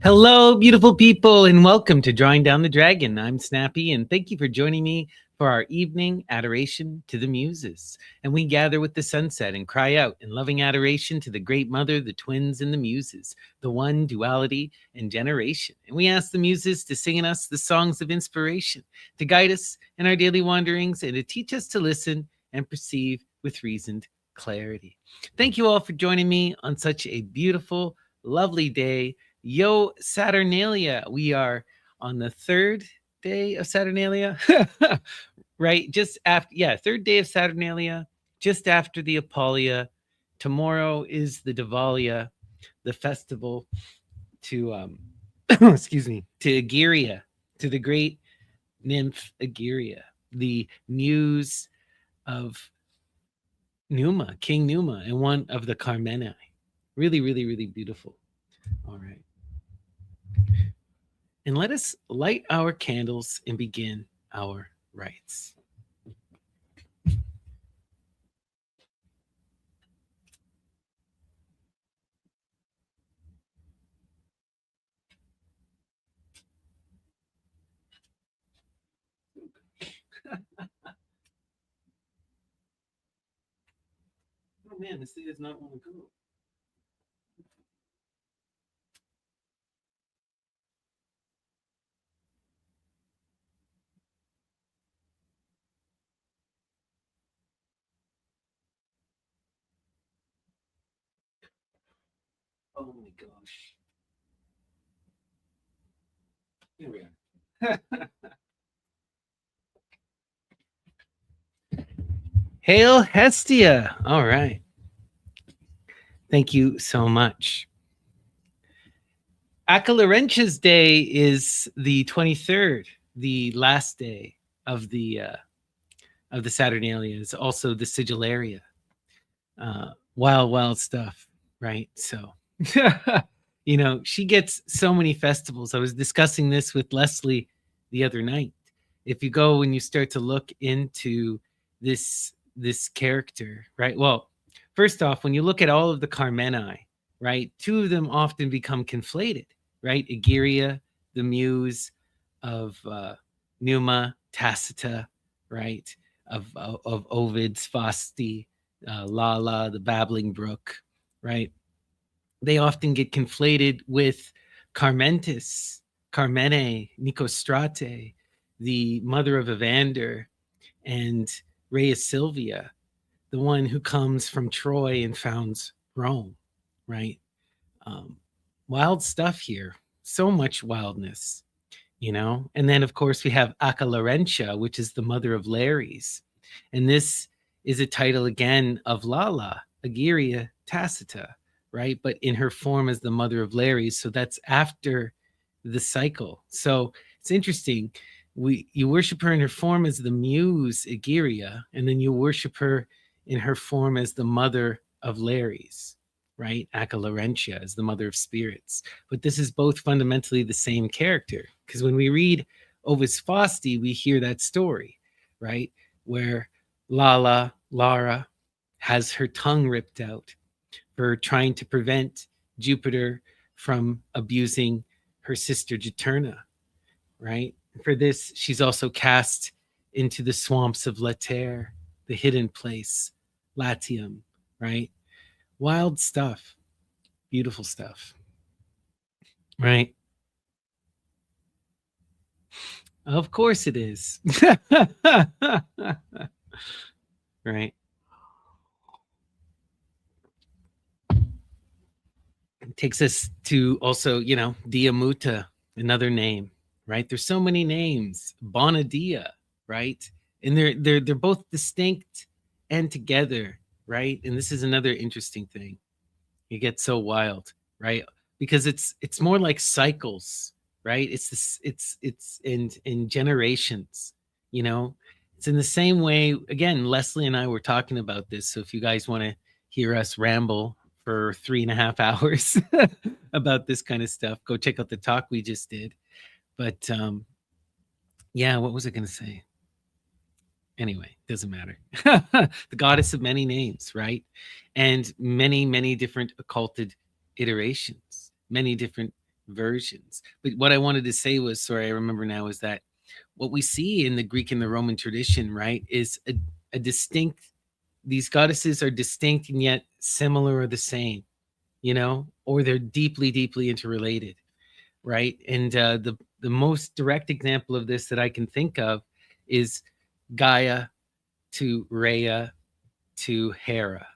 Hello, beautiful people, and welcome to Drawing Down the Dragon. I'm Snappy, and thank you for joining me for our evening adoration to the Muses. And we gather with the sunset and cry out in loving adoration to the Great Mother, the twins, and the Muses, the one, duality, and generation. And we ask the Muses to sing in us the songs of inspiration, to guide us in our daily wanderings, and to teach us to listen and perceive with reasoned clarity. Thank you all for joining me on such a beautiful, lovely day. Yo, Saturnalia. We are on the third day of Saturnalia, right? Just after, third day of Saturnalia, just after the Apollia. Tomorrow is the Diwalia, the festival to, excuse me, to Egeria, to the great nymph Egeria, the muse of Numa, King Numa, and one of the Carmeni. Really, really, really beautiful. All right. And let us light our candles and begin our rites. Oh man, this thing does not want to go. Oh my gosh. Here we are. Hail Hestia. All right. Thank you so much. Acalarentia's Day is the 23rd, the last day of the Saturnalia. It's also the Sigillaria. Wild stuff, right? So, she gets so many festivals. I was discussing this with Leslie the other night. If you go and you start to look into this character, right? Well, first off, when you look at all of the Carmeni, right, two of them often become conflated, right? Egeria, the muse of Numa, Tacita, right? Of Ovid's Fasti, Lala, the babbling brook, right? They often get conflated with Carmentis, Carmene, Nicostrate, the mother of Evander, and Rhea Silvia, the one who comes from Troy and founds Rome, right? Wild stuff here. So much wildness, And then, of course, we have Acalarentia, which is the mother of Lares. And this is a title, again, of Lala, Egeria Tacita, right? But in her form as the mother of Lares. So that's after the cycle. So it's interesting. You worship her in her form as the muse Egeria, and then you worship her in her form as the mother of Lares, right? Acalarentia as the mother of spirits. But this is both fundamentally the same character, because when we read Ovid's Fasti, we hear that story, right? Where Lara has her tongue ripped out for trying to prevent Jupiter from abusing her sister Juturna, right? For this, she's also cast into the swamps of Later, the hidden place, Latium, right? Wild stuff, beautiful stuff, right? Of course it is. Right. It takes us to also, Diamuta, another name, right? There's so many names. Bonadia, right? And they're both distinct and together, right? And this is another interesting thing. It gets so wild, right? Because it's more like cycles, right? It's in generations, It's in the same way. Again, Leslie and I were talking about this. So if you guys want to hear us ramble for 3.5 hours about this kind of stuff, go check out the talk we just did. But what was I going to say? Anyway, doesn't matter. The goddess of many names, right? And many different occulted iterations, many different versions. But what I wanted to say was, sorry, I remember now, is that what we see in the Greek and the Roman tradition, right, is a distinct, these goddesses are distinct and yet similar or the same, or they're deeply, deeply interrelated, right? And the most direct example of this that I can think of is Gaia to Rhea to Hera,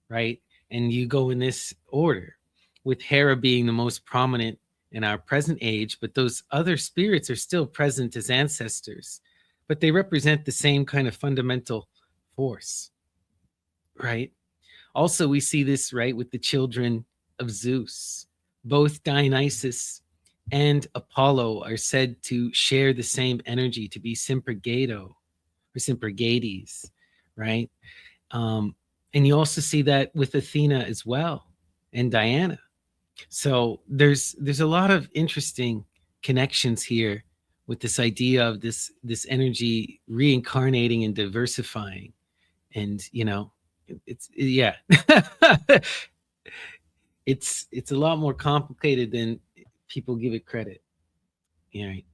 right? And you go in this order, with Hera being the most prominent in our present age, but those other spirits are still present as ancestors, but they represent the same kind of fundamental force, right? Also, we see this, right, with the children of Zeus. Both Dionysus and Apollo are said to share the same energy, to be Symplegado or Symplegades, right? And you also see that with Athena as well, and Diana. So there's a lot of interesting connections here with this idea of this energy reincarnating and diversifying. And it's yeah. It's a lot more complicated than people give it credit. Yeah, right.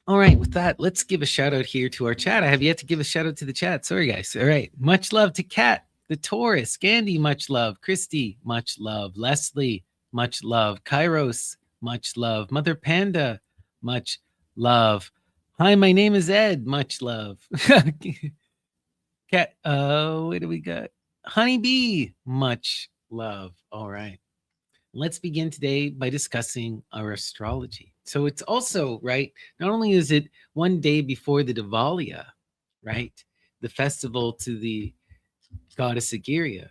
All right, with that, let's give a shout out here to our chat. I have yet to give a shout out to the chat. Sorry, guys. All right. Much love to Kat, the Taurus, Gandhi, much love. Christy, much love. Leslie, much love. Kairos, much love. Mother Panda, much love. Hi, my name is Ed, much love. Cat, what do we got? Honeybee, much love. All right. Let's begin today by discussing our astrology. So it's also, right, not only is it one day before the Diwali, right, the festival to the goddess Agiria,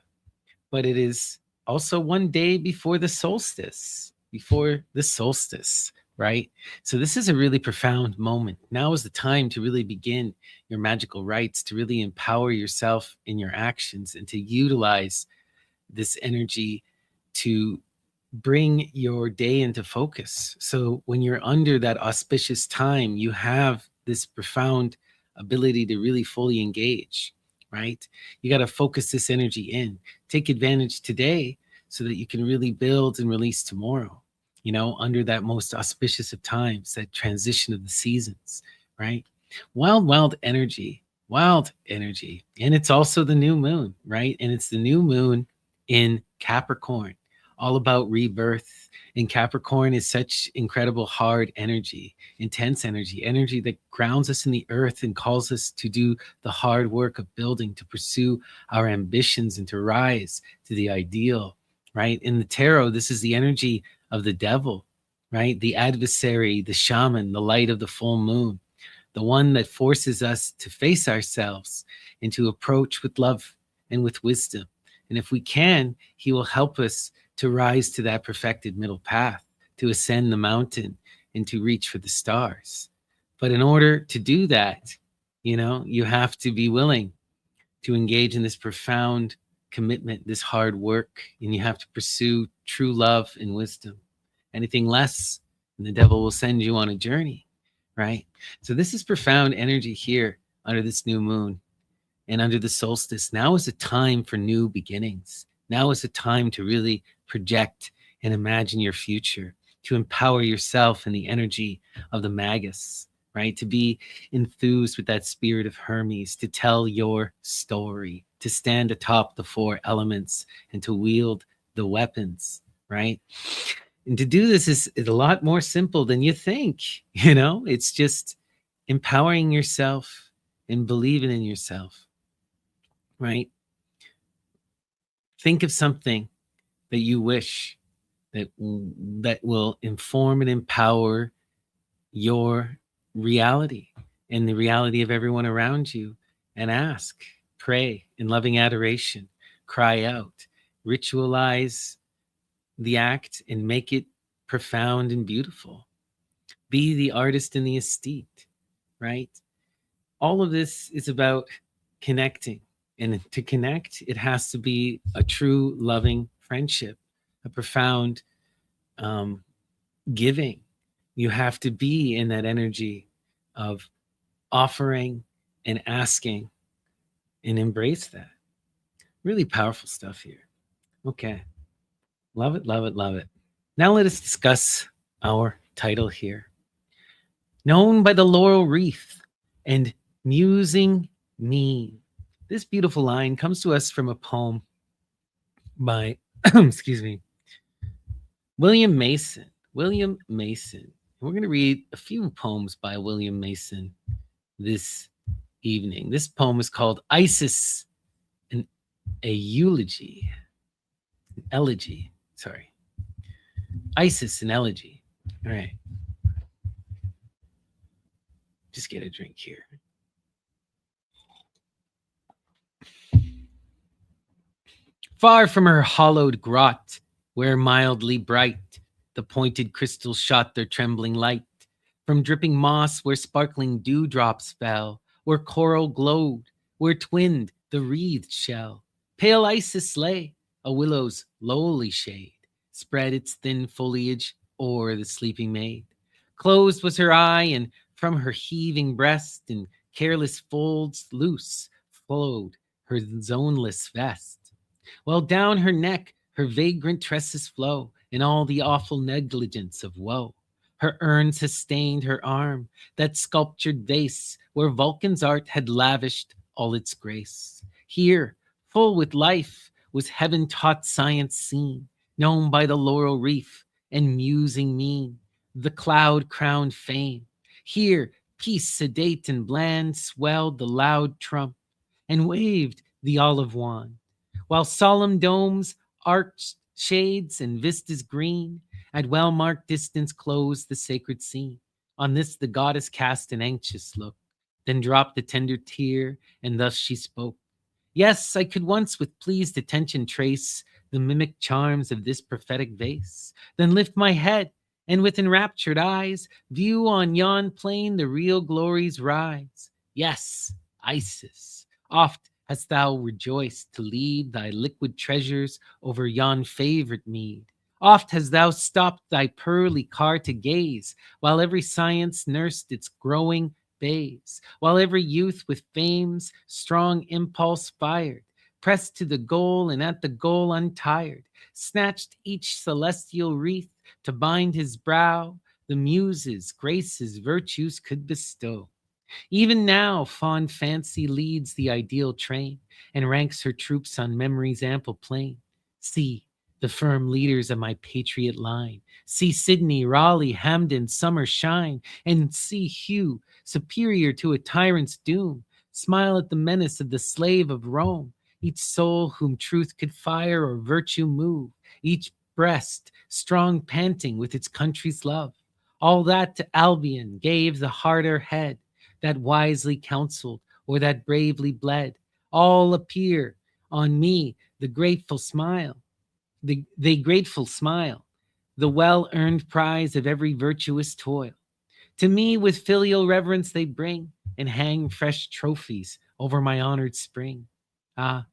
but it is also one day before the solstice, right? So this is a really profound moment. Now is the time to really begin your magical rites, to really empower yourself in your actions and to utilize this energy to bring your day into focus. So when you're under that auspicious time, you have this profound ability to really fully engage, right? You got to focus this energy in, take advantage today so that you can really build and release tomorrow, under that most auspicious of times, that transition of the seasons, right? Wild, wild energy, wild energy. And it's also the new moon, right? And it's the new moon in Capricorn, all about rebirth. And Capricorn is such incredible hard energy, intense energy that grounds us in the earth and calls us to do the hard work of building, to pursue our ambitions and to rise to the ideal, right? In the tarot, this is the energy of the devil, right? The adversary, the shaman, the light of the full moon, the one that forces us to face ourselves and to approach with love and with wisdom. And if we can, he will help us to rise to that perfected middle path, to ascend the mountain and to reach for the stars. But in order to do that, you have to be willing to engage in this profound commitment, this hard work, and you have to pursue true love and wisdom. Anything less, and the devil will send you on a journey, right? So this is profound energy here under this new moon and under the solstice. Now is a time for new beginnings. Now is a time to really project and imagine your future, to empower yourself in the energy of the magus, right? To be enthused with that spirit of Hermes, to tell your story, to stand atop the four elements and to wield the weapons, right? And to do this is a lot more simple than you think, It's just empowering yourself and believing in yourself, right? Think of something that you wish that will inform and empower your reality and the reality of everyone around you, and ask, pray in loving adoration, cry out, ritualize the act and make it profound and beautiful. Be the artist in the aesthete, right? All of this is about connecting. And to connect, it has to be a true loving friendship, a profound giving. You have to be in that energy of offering and asking and embrace that. Really powerful stuff here. Okay. Love it, love it, love it. Now let us discuss our title here. Known by the laurel wreath and musing mien. This beautiful line comes to us from a poem by, excuse me, William Mason. William Mason. We're going to read a few poems by William Mason this evening. This poem is called Isis, a eulogy, an elegy. Sorry. Isis, an elegy. All right. Just get a drink here. Far from her hollowed grot, where mildly bright the pointed crystals shot their trembling light, from dripping moss where sparkling dewdrops fell, where coral glowed, where twinned the wreathed shell, pale Isis lay, a willow's lowly shade, spread its thin foliage o'er the sleeping maid. Closed was her eye, and from her heaving breast, in careless folds loose, flowed her zoneless vest, while down her neck her vagrant tresses flow in all the awful negligence of woe. Her urn sustained her arm, that sculptured vase where Vulcan's art had lavished all its grace. Here, full with life, was heaven-taught science seen, known by the laurel wreath and musing mien, the cloud-crowned fame. Here, peace sedate and bland swelled the loud trump and waved the olive wand, while solemn domes, arched shades, and vistas green at well-marked distance closed the sacred scene. On this the goddess cast an anxious look, then dropped a tender tear, and thus she spoke. Yes, I could once with pleased attention trace the mimic charms of this prophetic vase, then lift my head, and with enraptured eyes view on yon plain the real glories rise. Yes, Isis, oft hast thou rejoiced to lead thy liquid treasures over yon favorite mead. Oft hast thou stopped thy pearly car to gaze, while every science nursed its growing babes, while every youth with fame's strong impulse fired, pressed to the goal and at the goal untired, snatched each celestial wreath to bind his brow, the Muses, graces, virtues could bestow. Even now, fond fancy leads the ideal train and ranks her troops on memory's ample plain. See the firm leaders of my patriot line. See Sydney, Raleigh, Hampden, Summer shine, and see Hugh, superior to a tyrant's doom, smile at the menace of the slave of Rome. Each soul whom truth could fire or virtue move, each breast strong panting with its country's love. All that to Albion gave the harder head, that wisely counseled or that bravely bled, all appear on me the grateful smile, they grateful smile, the well-earned prize of every virtuous toil. To me with filial reverence they bring, and hang fresh trophies over my honored spring. Ah,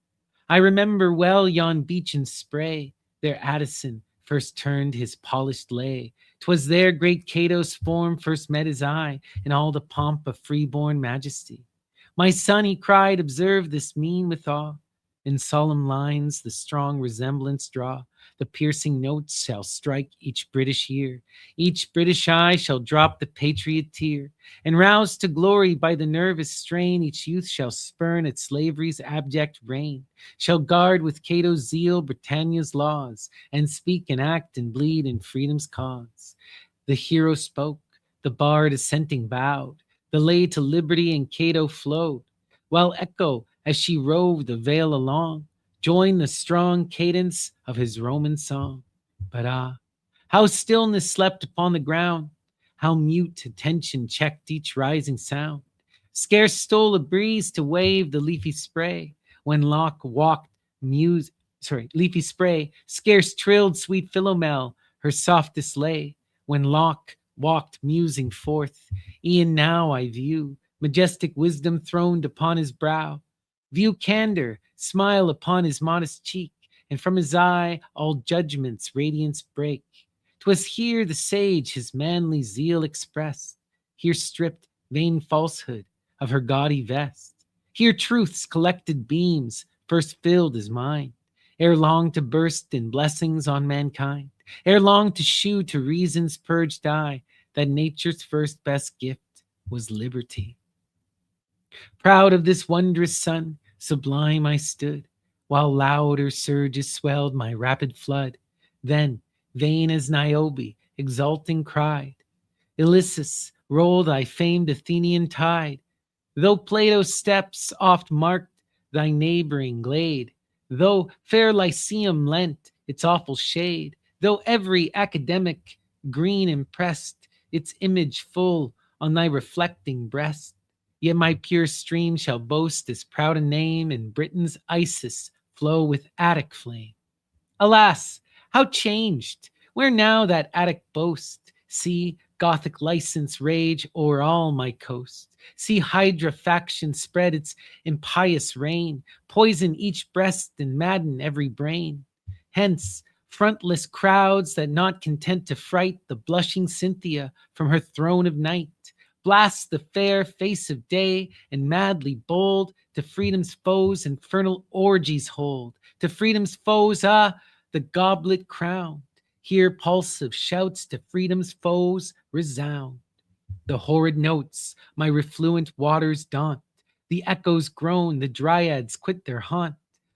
I remember well yon beech and spray, there Addison first turned his polished lay. 'Twas there great Cato's form first met his eye, in all the pomp of freeborn majesty. My son, he cried, observe this mien with awe. In solemn lines the strong resemblance draw. The piercing notes shall strike each British ear. Each British eye shall drop the patriot tear. And roused to glory by the nervous strain, each youth shall spurn at slavery's abject reign, shall guard with Cato's zeal Britannia's laws, and speak and act and bleed in freedom's cause. The hero spoke, the bard assenting bowed, the lay to liberty and Cato flowed, while Echo, as she roved the vale along, joined the strong cadence of his Roman song. But ah, how stillness slept upon the ground, how mute attention checked each rising sound. Scarce stole a breeze to wave the leafy spray, when Locke walked leafy spray, scarce trilled sweet Philomel her softest lay, when Locke walked musing forth. E'en now I view majestic wisdom throned upon his brow, view candor smile upon his modest cheek, and from his eye all judgment's radiance break. 'Twas here the sage his manly zeal expressed, here stripped vain falsehood of her gaudy vest. Here truth's collected beams first filled his mind, ere long to burst in blessings on mankind, ere long to shew to reason's purged eye that nature's first best gift was liberty. Proud of this wondrous sun, sublime I stood, while louder surges swelled my rapid flood. Then, vain as Niobe, exulting cried, Ilyssus, roll thy famed Athenian tide. Though Plato's steps oft marked thy neighboring glade, though fair Lyceum lent its awful shade, though every academic green impressed its image full on thy reflecting breast, yet my pure stream shall boast as proud a name, and Britain's Isis flow with Attic flame. Alas, how changed! Where now that Attic boast? See Gothic license rage o'er all my coast. See Hydra faction spread its impious reign, poison each breast and madden every brain. Hence, frontless crowds that not content to fright the blushing Cynthia from her throne of night, blast the fair face of day, and madly bold to freedom's foes infernal orgies hold. To freedom's foes, the goblet crowned, hear pulsive shouts to freedom's foes resound. The horrid notes my refluent waters daunt, the echoes groan, the dryads quit their haunt,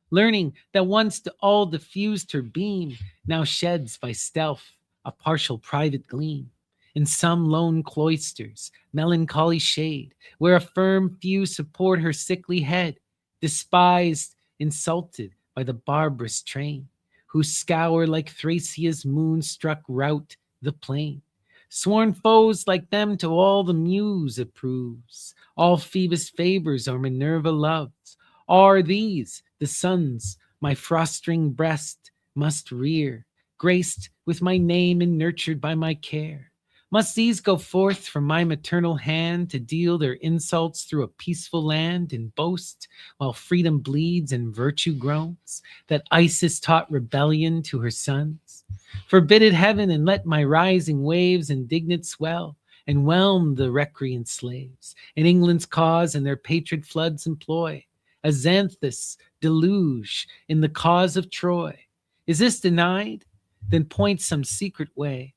learning that once to all diffused her beam, now sheds by stealth a partial private gleam. In some lone cloisters, melancholy shade, where a firm few support her sickly head, despised, insulted by the barbarous train, who scour like Thracia's moonstruck rout the plain. Sworn foes like them to all the muse approves, all Phoebus favors or Minerva loves. Are these the sons my frostring breast must rear, graced with my name and nurtured by my care? Must these go forth from my maternal hand to deal their insults through a peaceful land and boast, while freedom bleeds and virtue groans, that Isis taught rebellion to her sons? Forbid it, heaven, and let my rising waves indignant swell, and whelm the recreant slaves, in England's cause and their patriot floods employ, a Xanthus deluge in the cause of Troy. Is this denied? Then point some secret way,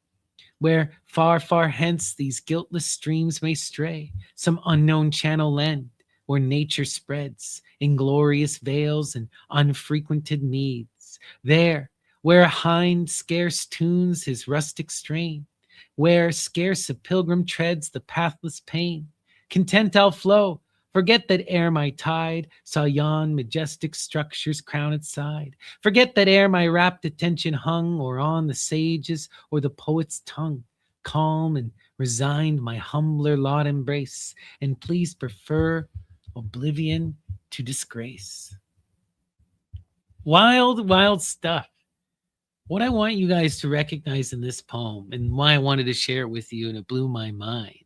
where far, far hence these guiltless streams may stray, some unknown channel lend, where nature spreads inglorious vales and unfrequented meads. There, where a hind scarce tunes his rustic strain, where scarce a pilgrim treads the pathless plain, content I'll flow, forget that ere my tide saw yon majestic structures crown its side. Forget that ere my rapt attention hung or on the sage's or the poet's tongue. Calm and resigned my humbler lot embrace, and please prefer oblivion to disgrace. Wild, wild stuff. What I want you guys to recognize in this poem, and why I wanted to share it with you and it blew my mind,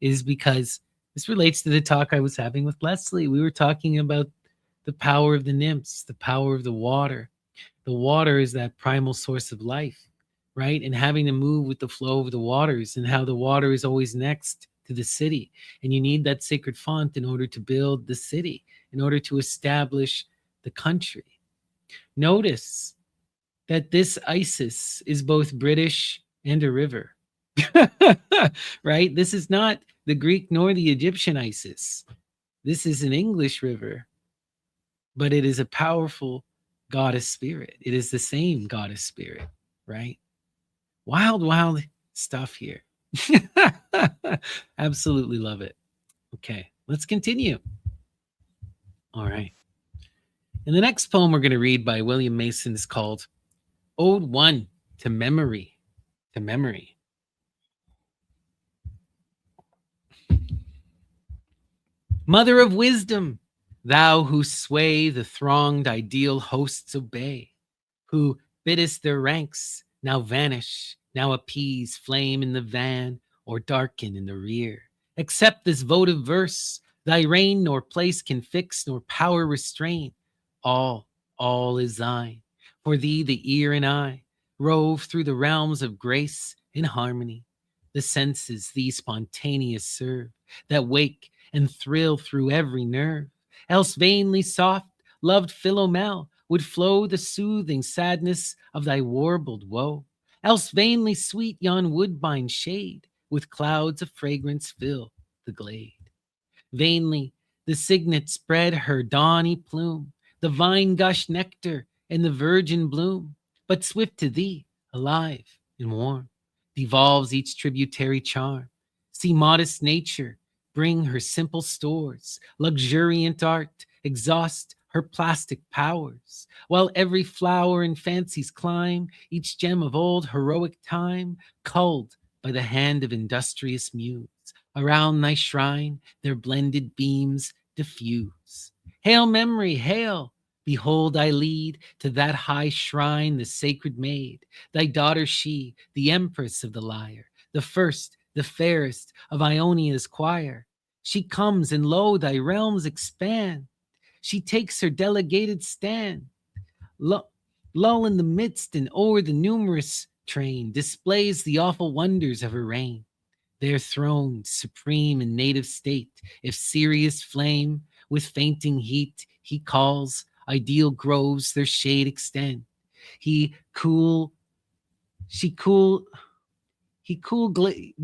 is because this relates to the talk I was having with Leslie. We were talking about the power of the nymphs, the power of the water. The water is that primal source of life, right? And having to move with the flow of the waters, and how the water is always next to the city. And you need that sacred font in order to build the city, in order to establish the country. Notice that this Isis is both British and a river. Right? This is not the Greek nor the Egyptian Isis. This is an English river, but it is a powerful goddess spirit. It is the same goddess spirit, right? Wild, wild stuff here. Absolutely love it. Okay, let's continue. All right. And the next poem we're going to read by William Mason is called Ode 1 to Memory. To Memory. Mother of wisdom, thou who sway the thronged ideal hosts obey, who biddest their ranks now vanish, now appease flame in the van or darken in the rear. Accept this votive verse, thy reign nor place can fix nor power restrain. All is thine. For thee the ear and eye rove through the realms of grace and harmony. The senses thee spontaneous serve, that wake and thrill through every nerve. Else vainly soft, loved Philomel would flow the soothing sadness of thy warbled woe. Else vainly sweet yon woodbine shade, with clouds of fragrance fill the glade. Vainly the cygnet spread her dawny plume, the vine gush nectar and the virgin bloom. But swift to thee, alive and warm, devolves each tributary charm. See modest nature bring her simple stores, luxuriant art exhaust her plastic powers, while every flower in fancy's climb, each gem of old heroic time, culled by the hand of industrious muse. Around thy shrine their blended beams diffuse. Hail memory, hail! Behold, I lead to that high shrine the sacred maid, thy daughter she, the empress of the lyre, the first, the fairest of Ionia's choir. She comes and lo, thy realms expand. She takes her delegated stand. Lull in the midst and o'er the numerous train displays the awful wonders of her reign. There throned, supreme in native state, if Sirius flame with fainting heat he calls, ideal groves their shade extend. He cool, she cool, he cool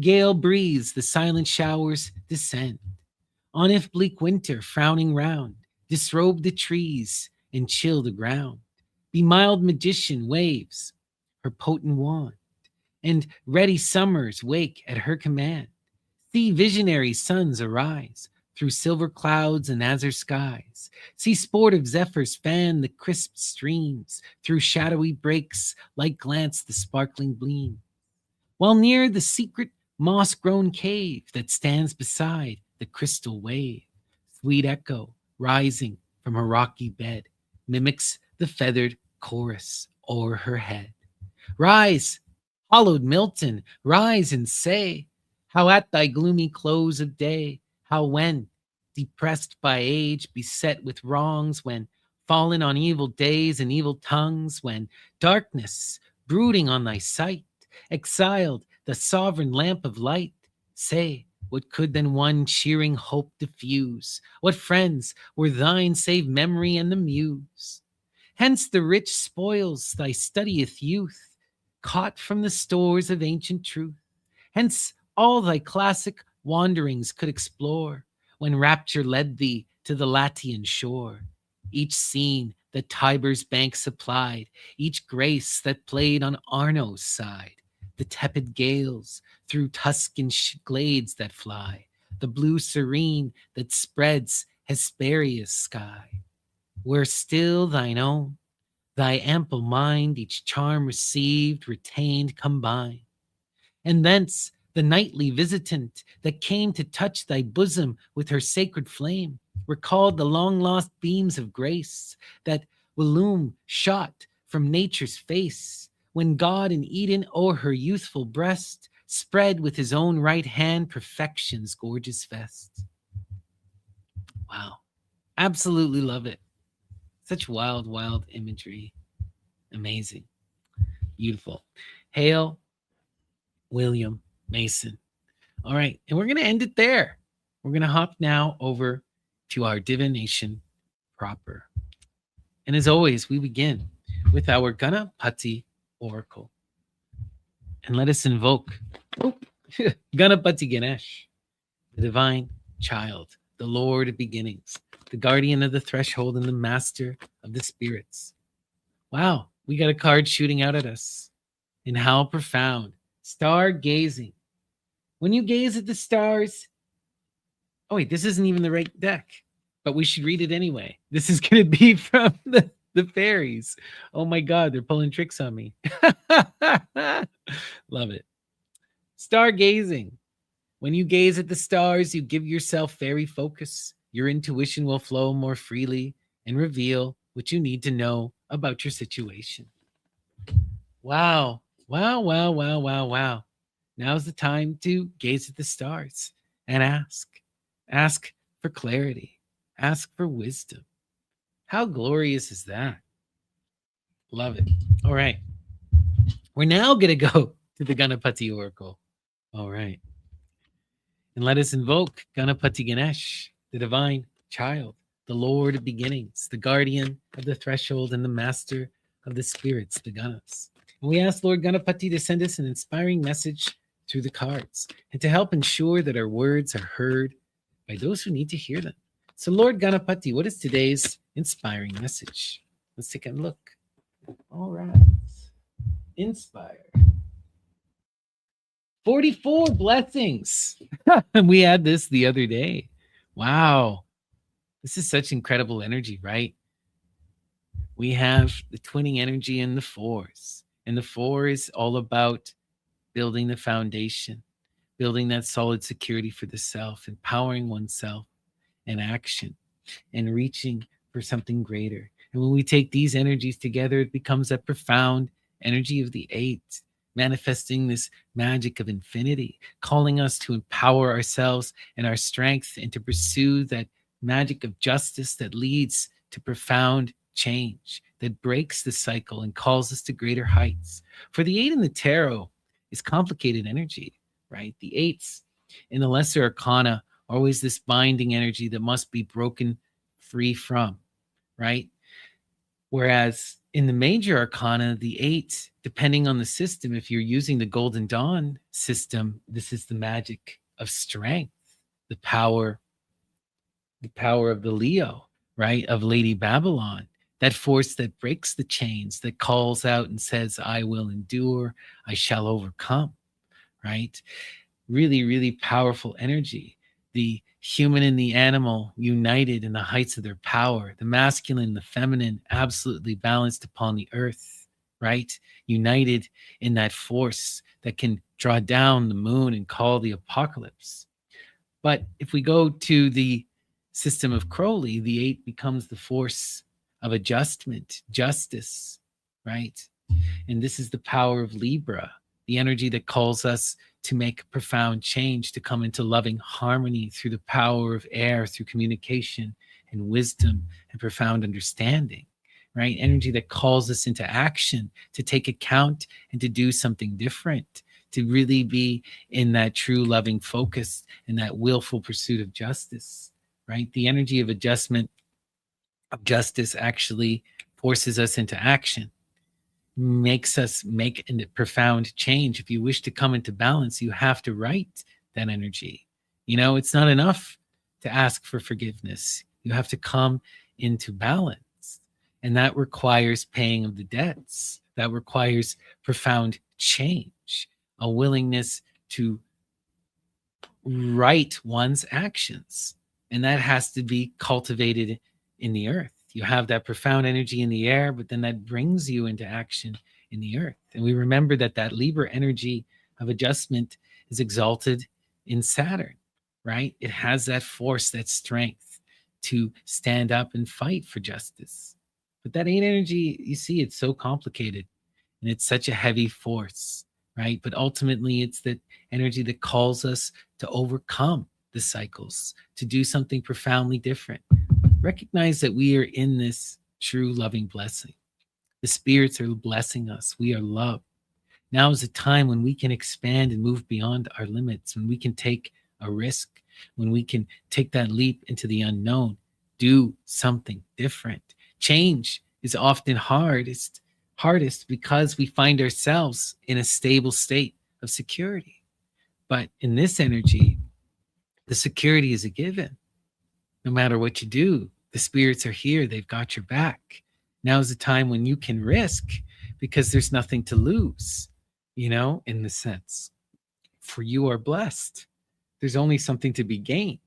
gale breeze, the silent showers descend. On if bleak winter frowning round, disrobe the trees and chill the ground. Be mild magician waves her potent wand, and ready summers wake at her command. See visionary suns arise through silver clouds and azure skies. See sportive zephyrs fan the crisp streams, through shadowy breaks like glance the sparkling gleam. While near the secret moss-grown cave that stands beside the crystal wave, sweet echo rising from her rocky bed mimics the feathered chorus o'er her head. Rise, hallowed Milton, rise and say, how at thy gloomy close of day, how when, depressed by age, beset with wrongs, when fallen on evil days and evil tongues, when darkness brooding on thy sight, exiled the sovereign lamp of light, say, what could then one cheering hope diffuse? What friends were thine save memory and the muse? Hence the rich spoils thy studieth youth, caught from the stores of ancient truth. Hence all thy classic wanderings could explore, when rapture led thee to the Latian shore. Each scene that Tiber's bank supplied, each grace that played on Arno's side, the tepid gales through Tuscan glades that fly, the blue serene that spreads Hesperia's sky, were still thine own, thy ample mind each charm received, retained, combined. And thence the nightly visitant that came to touch thy bosom with her sacred flame recalled the long-lost beams of grace that Willum shot from nature's face, when God in Eden o'er her youthful breast spread with his own right hand perfection's gorgeous vest. Wow. Absolutely love it. Such wild, wild imagery. Amazing. Beautiful. Hail, William Mason. All right. And we're going to end it there. We're going to hop now over to our divination proper. And as always, we begin with our Ganapati Oracle. And let us invoke Ganapati Ganesh, the divine child, the Lord of beginnings, the guardian of the threshold, and the master of the spirits. Wow, we got a card shooting out at us. And how profound. Star gazing. When you gaze at the stars, oh wait, this isn't even the right deck, but we should read it anyway. This is going to be from the fairies. Oh my God, they're pulling tricks on me. Love it. Stargazing. When you gaze at the stars, you give yourself fairy focus. Your intuition will flow more freely and reveal what you need to know about your situation. Wow. Wow, wow, wow, wow, wow. Now's the time to gaze at the stars and ask. Ask for clarity. Ask for wisdom. How glorious is that? Love it. All right. We're now going to go to the Ganapati Oracle. All right. And let us invoke Ganapati Ganesh, the divine child, the Lord of beginnings, the guardian of the threshold, and the master of the spirits, the Ganas. And we ask Lord Ganapati to send us an inspiring message through the cards and to help ensure that our words are heard by those who need to hear them. So, Lord Ganapati, what is today's inspiring message? Let's take a look. All right. Inspire. 44 blessings. And we had this the other day. Wow. This is such incredible energy, right? We have the twinning energy in the fours. And the four is all about building the foundation, building that solid security for the self, empowering oneself in action, and reaching for something greater. And when we take these energies together, it becomes that profound energy of the eight, manifesting this magic of infinity, calling us to empower ourselves and our strength and to pursue that magic of justice that leads to profound change, that breaks the cycle and calls us to greater heights. For the eight in the tarot is complicated energy, right? The eights in the lesser arcana are always this binding energy that must be broken free from, right? Whereas in the major arcana, the eight, depending on the system, if you're using the Golden Dawn system, this is the magic of strength, the power of the Leo, right? Of Lady Babylon, that force that breaks the chains, that calls out and says, I will endure, I shall overcome, right? Really, really powerful energy. The human and the animal united in the heights of their power, the masculine and the feminine absolutely balanced upon the earth, right? United in that force that can draw down the moon and call the apocalypse. But if we go to the system of Crowley, the eight becomes the force of adjustment, justice, right? And this is the power of Libra, the energy that calls us to make profound change, to come into loving harmony through the power of air, through communication and wisdom and profound understanding, right? Energy that calls us into action, to take account and to do something different, to really be in that true loving focus and that willful pursuit of justice, right? The energy of adjustment, of justice, actually forces us into action, makes us make a profound change. If you wish to come into balance, you have to write that energy. You know, it's not enough to ask for forgiveness. You have to come into balance. And that requires paying of the debts. That requires profound change, a willingness to right one's actions. And that has to be cultivated in the earth. You have that profound energy in the air, but then that brings you into action in the earth. And we remember that that Libra energy of adjustment is exalted in Saturn, right? It has that force, that strength to stand up and fight for justice. But that eight energy, you see, it's so complicated and it's such a heavy force, right? But ultimately, it's that energy that calls us to overcome the cycles, to do something profoundly different. Recognize that we are in this true loving blessing. The spirits are blessing us. We are loved. Now is a time when we can expand and move beyond our limits, when we can take a risk, when we can take that leap into the unknown, do something different. Change is often hardest because we find ourselves in a stable state of security. But in this energy, the security is a given. No matter what you do, the spirits are here. They've got your back. Now is the time when you can risk because there's nothing to lose, you know, in the sense. For you are blessed. There's only something to be gained.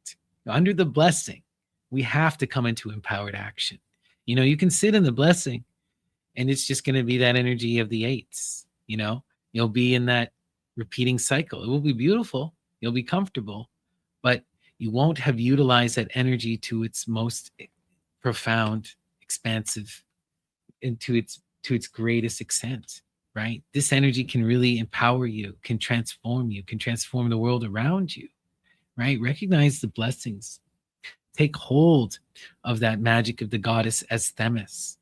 Under the blessing, we have to come into empowered action. You know, you can sit in the blessing and it's just going to be that energy of the eights, you know. You'll be in that repeating cycle. It will be beautiful. You'll be comfortable, but you won't have utilized that energy to its most profound, expansive, and to its greatest extent, right? This energy can really empower you, can transform you, can transform the world around you, right? Recognize the blessings. Take hold of that magic of the goddess as Themis.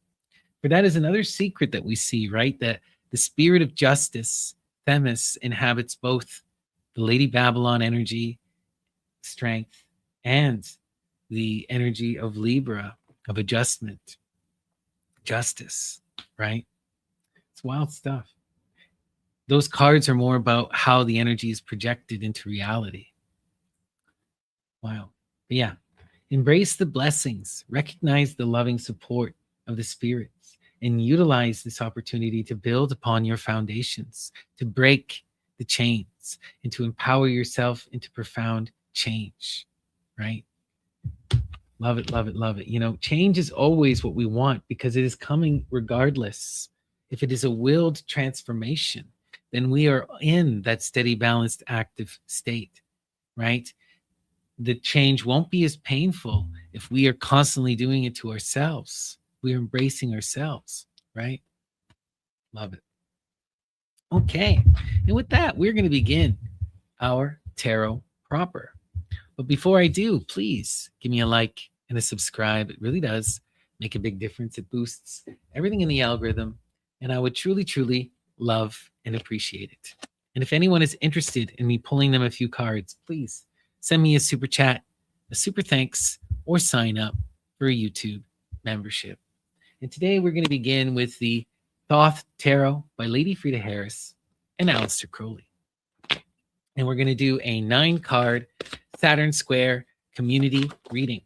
For that is another secret that we see, right? That the spirit of justice, Themis, inhabits both the Lady Babylon energy, strength, and the energy of Libra, of adjustment, justice, right? It's wild stuff. Those cards are more about how the energy is projected into reality. Wow. But yeah, embrace the blessings, recognize the loving support of the spirits, and utilize this opportunity to build upon your foundations, to break the chains, and to empower yourself into profound change, right? Love it, love it, love it. Change is always what we want because it is coming regardless. If it is a willed transformation, then we are in that steady, balanced, active state, right? The change won't be as painful if we are constantly doing it to ourselves. We're embracing ourselves, right? Love it. Okay. And with that, we're going to begin our tarot proper. But before I do, please give me a like and a subscribe. It really does make a big difference. It boosts everything in the algorithm. And I would truly, truly love and appreciate it. And if anyone is interested in me pulling them a few cards, please send me a super chat, a super thanks, or sign up for a YouTube membership. And today we're going to begin with the Thoth Tarot by Lady Frida Harris and Aleister Crowley. And we're going to do a 9-card Saturn Square community reading.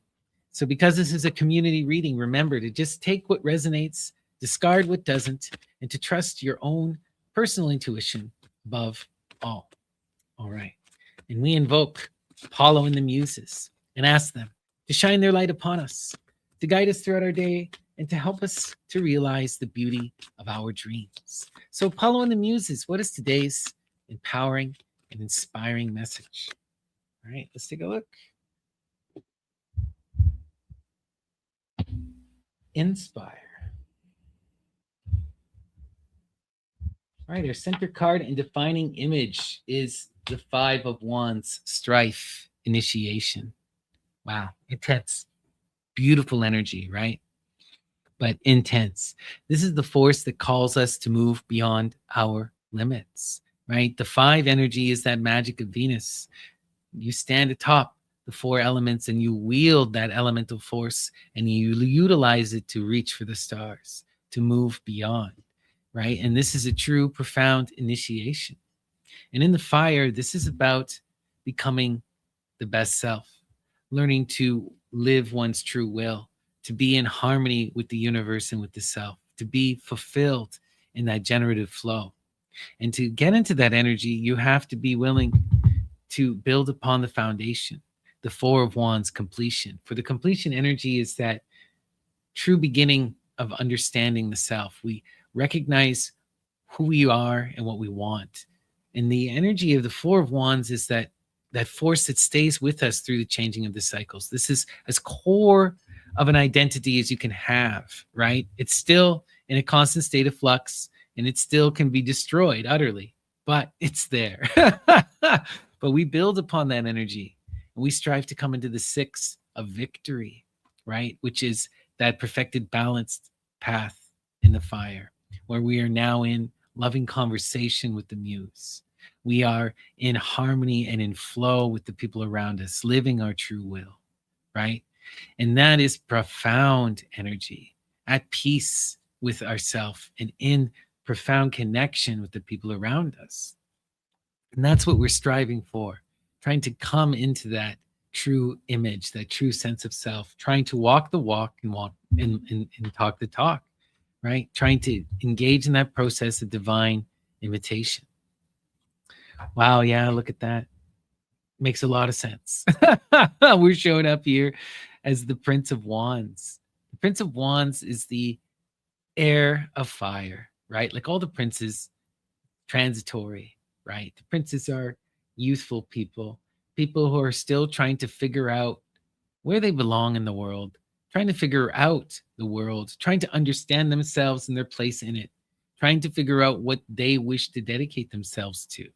So because this is a community reading, remember to just take what resonates, discard what doesn't, and to trust your own personal intuition above all. All right. And we invoke Apollo and the Muses and ask them to shine their light upon us, to guide us throughout our day, and to help us to realize the beauty of our dreams. So Apollo and the Muses, what is today's empowering and inspiring message? All right, let's take a look. Inspire. All right, our center card and defining image is the 5 of Wands, strife, initiation. Wow, intense, beautiful energy, right? But intense. This is the force that calls us to move beyond our limits, right? The 5 energy is that magic of Venus. You stand atop the 4 elements and you wield that elemental force and you utilize it to reach for the stars, to move beyond, right? And this is a true, profound initiation. And in the fire, this is about becoming the best self, learning to live one's true will, to be in harmony with the universe and with the self, to be fulfilled in that generative flow. And to get into that energy, you have to be willing to build upon the foundation, the 4 of Wands, completion. For the completion energy is that true beginning of understanding the self. We recognize who we are and what we want. And the energy of the 4 of Wands is that force that stays with us through the changing of the cycles. This is as core of an identity as you can have, right? It's still in a constant state of flux and it still can be destroyed utterly, but it's there. But we build upon that energy and we strive to come into the 6 of victory, right? Which is that perfected, balanced path in the fire, where we are now in loving conversation with the muse. We are in harmony and in flow with the people around us, living our true will, right? And that is profound energy, at peace with ourselves and in profound connection with the people around us. And that's what we're striving for, trying to come into that true image, that true sense of self, trying to walk the walk and walk and talk the talk, right? Trying to engage in that process of divine imitation. Wow, yeah, look at that. Makes a lot of sense. We're showing up here as the Prince of Wands. The Prince of Wands is the heir of fire, right? Like all the princes, transitory, right? The princes are youthful people, people who are still trying to figure out where they belong in the world, trying to figure out the world, trying to understand themselves and their place in it, trying to figure out what they wish to dedicate themselves to,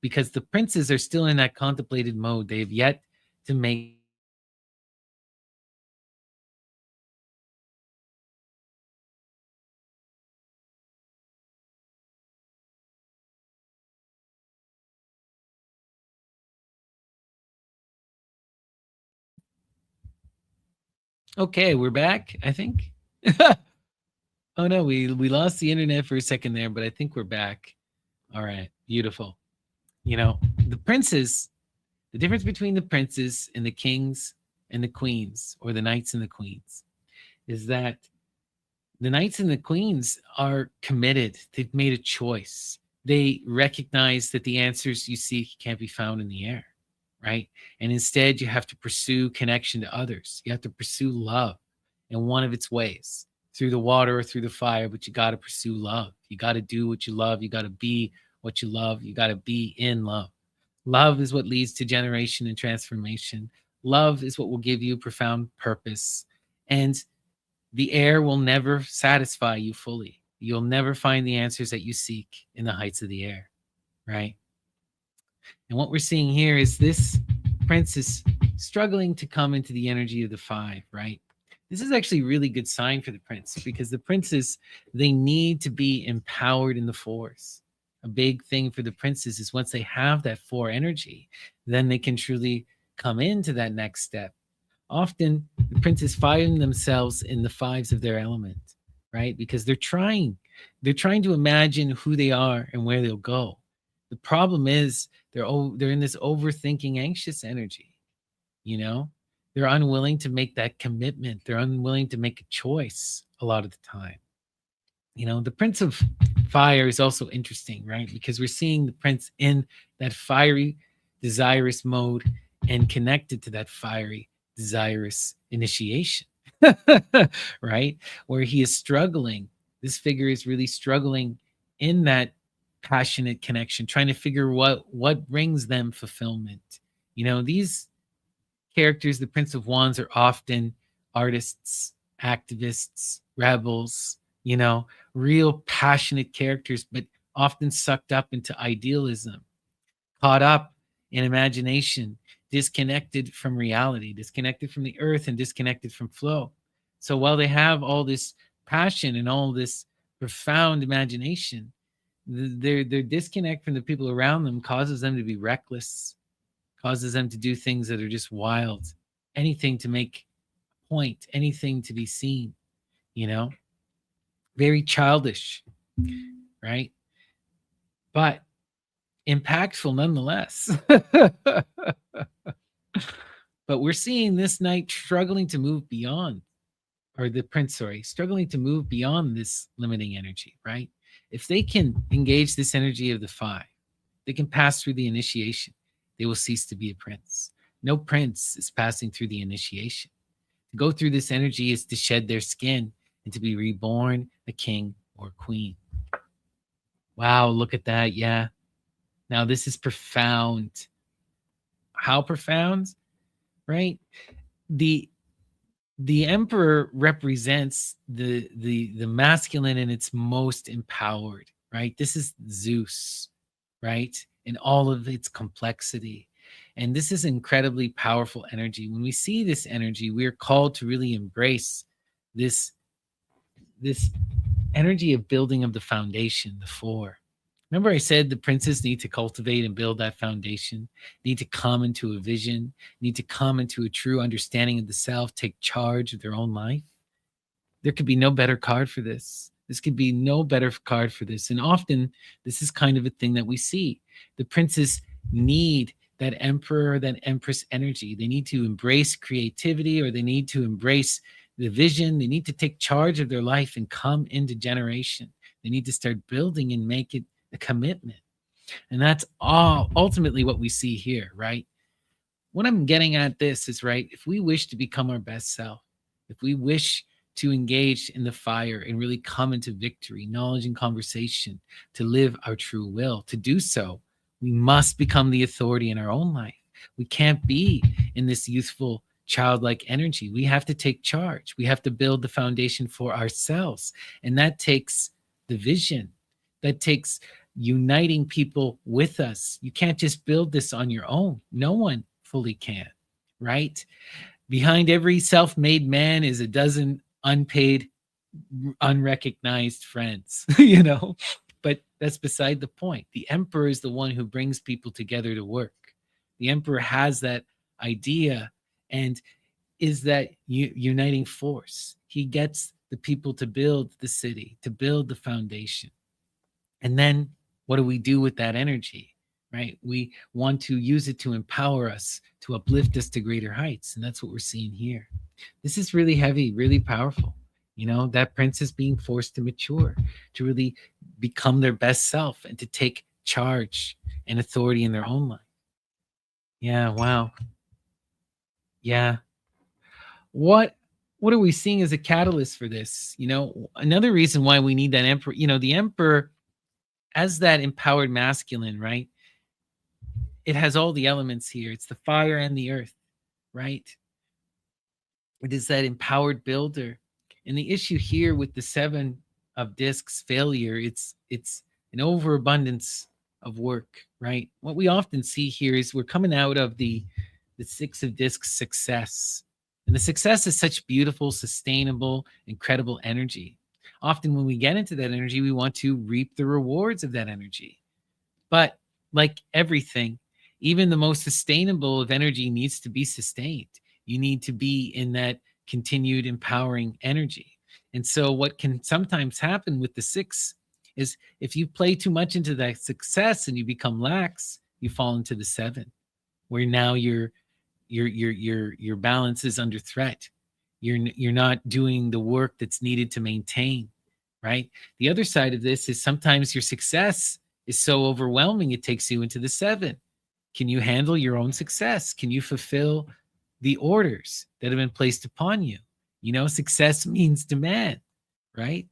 because the princes are still in that contemplated mode. They have yet to make Okay, we're back, I think. Oh no, we lost the internet for a second there, but I think we're back. All right, beautiful. You know, the princes, the difference between the princes and the kings and the queens, or the knights and the queens, is that the knights and the queens are committed. They've made a choice. They recognize that the answers you seek can't be found in the air, right? And instead, you have to pursue connection to others. You have to pursue love in one of its ways, through the water or through the fire, but you got to pursue love. You got to do what you love. You got to be what you love. You got to be in love. Love is what leads to generation and transformation. Love is what will give you profound purpose. And the air will never satisfy you fully. You'll never find the answers that you seek in the heights of the air, right? And what we're seeing here is this prince is struggling to come into the energy of the five, right? This is actually a really good sign for the prince, because the princes, they need to be empowered in the fours. A big thing for the princes is once they have that four energy, then they can truly come into that next step. Often the princes find themselves in the fives of their element, right? Because they're trying to imagine who they are and where they'll go. The problem is they're in this overthinking, anxious energy. You know, they're unwilling to make that commitment. They're unwilling to make a choice a lot of the time. You know, the Prince of Fire is also interesting, right? Because we're seeing the prince in that fiery, desirous mode and connected to that fiery, desirous initiation, right? Where he is struggling. This figure is really struggling in that passionate connection, trying to figure what brings them fulfillment. You know, these characters, the Prince of Wands, are often artists, activists, rebels, you know, real passionate characters, but often sucked up into idealism, caught up in imagination, disconnected from reality, disconnected from the earth, and disconnected from flow. So while they have all this passion and all this profound imagination, their disconnect from the people around them causes them to be reckless, causes them to do things that are just wild, anything to make a point, anything to be seen, you know, very childish, right? But impactful nonetheless. But we're seeing this knight struggling to move beyond, or the prince, sorry, struggling to move beyond this limiting energy, right? If they can engage this energy of the five, they can pass through the initiation, they will cease to be a prince. No prince is passing through the initiation. To go through this energy is to shed their skin and to be reborn a king or queen. Wow, look at that. Yeah. Now, this is profound. How profound, right? The the emperor represents the masculine in its most empowered, right? This is Zeus, right? In all of its complexity. And this is incredibly powerful energy. When we see this energy, we are called to really embrace this this energy of building of the foundation, the four. Remember, I said the princes need to cultivate and build that foundation, need to come into a vision, need to come into a true understanding of the self, take charge of their own life. There could be no better card for this. This could be no better card for this. And often, this is kind of a thing that we see. The princes need that emperor, that empress energy. They need to embrace creativity, or they need to embrace the vision. They need to take charge of their life and come into generation. They need to start building and make it a commitment. And that's all ultimately what we see here, right? What I'm getting at this is, right, if we wish to become our best self, if we wish to engage in the fire and really come into victory, knowledge, and conversation, to live our true will, to do so, we must become the authority in our own life. We can't be in this youthful, childlike energy. We have to take charge. We have to build the foundation for ourselves. And that takes the vision. That takes uniting people with us. You can't just build this on your own. No one fully can, right? Behind every self-made man is a dozen unpaid, unrecognized friends, you know? But that's beside the point. The emperor is the one who brings people together to work. The emperor has that idea, and is that uniting force. He gets the people to build the city, to build the foundation. And then what do we do with that energy? Right? We want to use it to empower us, to uplift us to greater heights. And that's what we're seeing here. This is really heavy, really powerful. That prince is being forced to mature, to really become their best self and to take charge and authority in their own life. Yeah, wow. Yeah. What are we seeing as a catalyst for this? Another reason why we need that emperor, the emperor as that empowered masculine, right? It has all the elements here. It's the fire and the earth, right? It is that empowered builder. And the issue here with the 7 of discs failure, it's an overabundance of work, right? What we often see here is we're coming out of the 6 of discs success. And the success is such beautiful, sustainable, incredible energy. Often when we get into that energy, we want to reap the rewards of that energy. But like everything, even the most sustainable of energy needs to be sustained. You need to be in that continued empowering energy. And so what can sometimes happen with the 6 is if you play too much into that success and you become lax, you fall into the 7, where now your balance is under threat. You're not doing the work that's needed to maintain, right? The other side of this is sometimes your success is so overwhelming it takes you into the 7. Can you handle your own success? Can you fulfill the orders that have been placed upon you? Success means demand, right?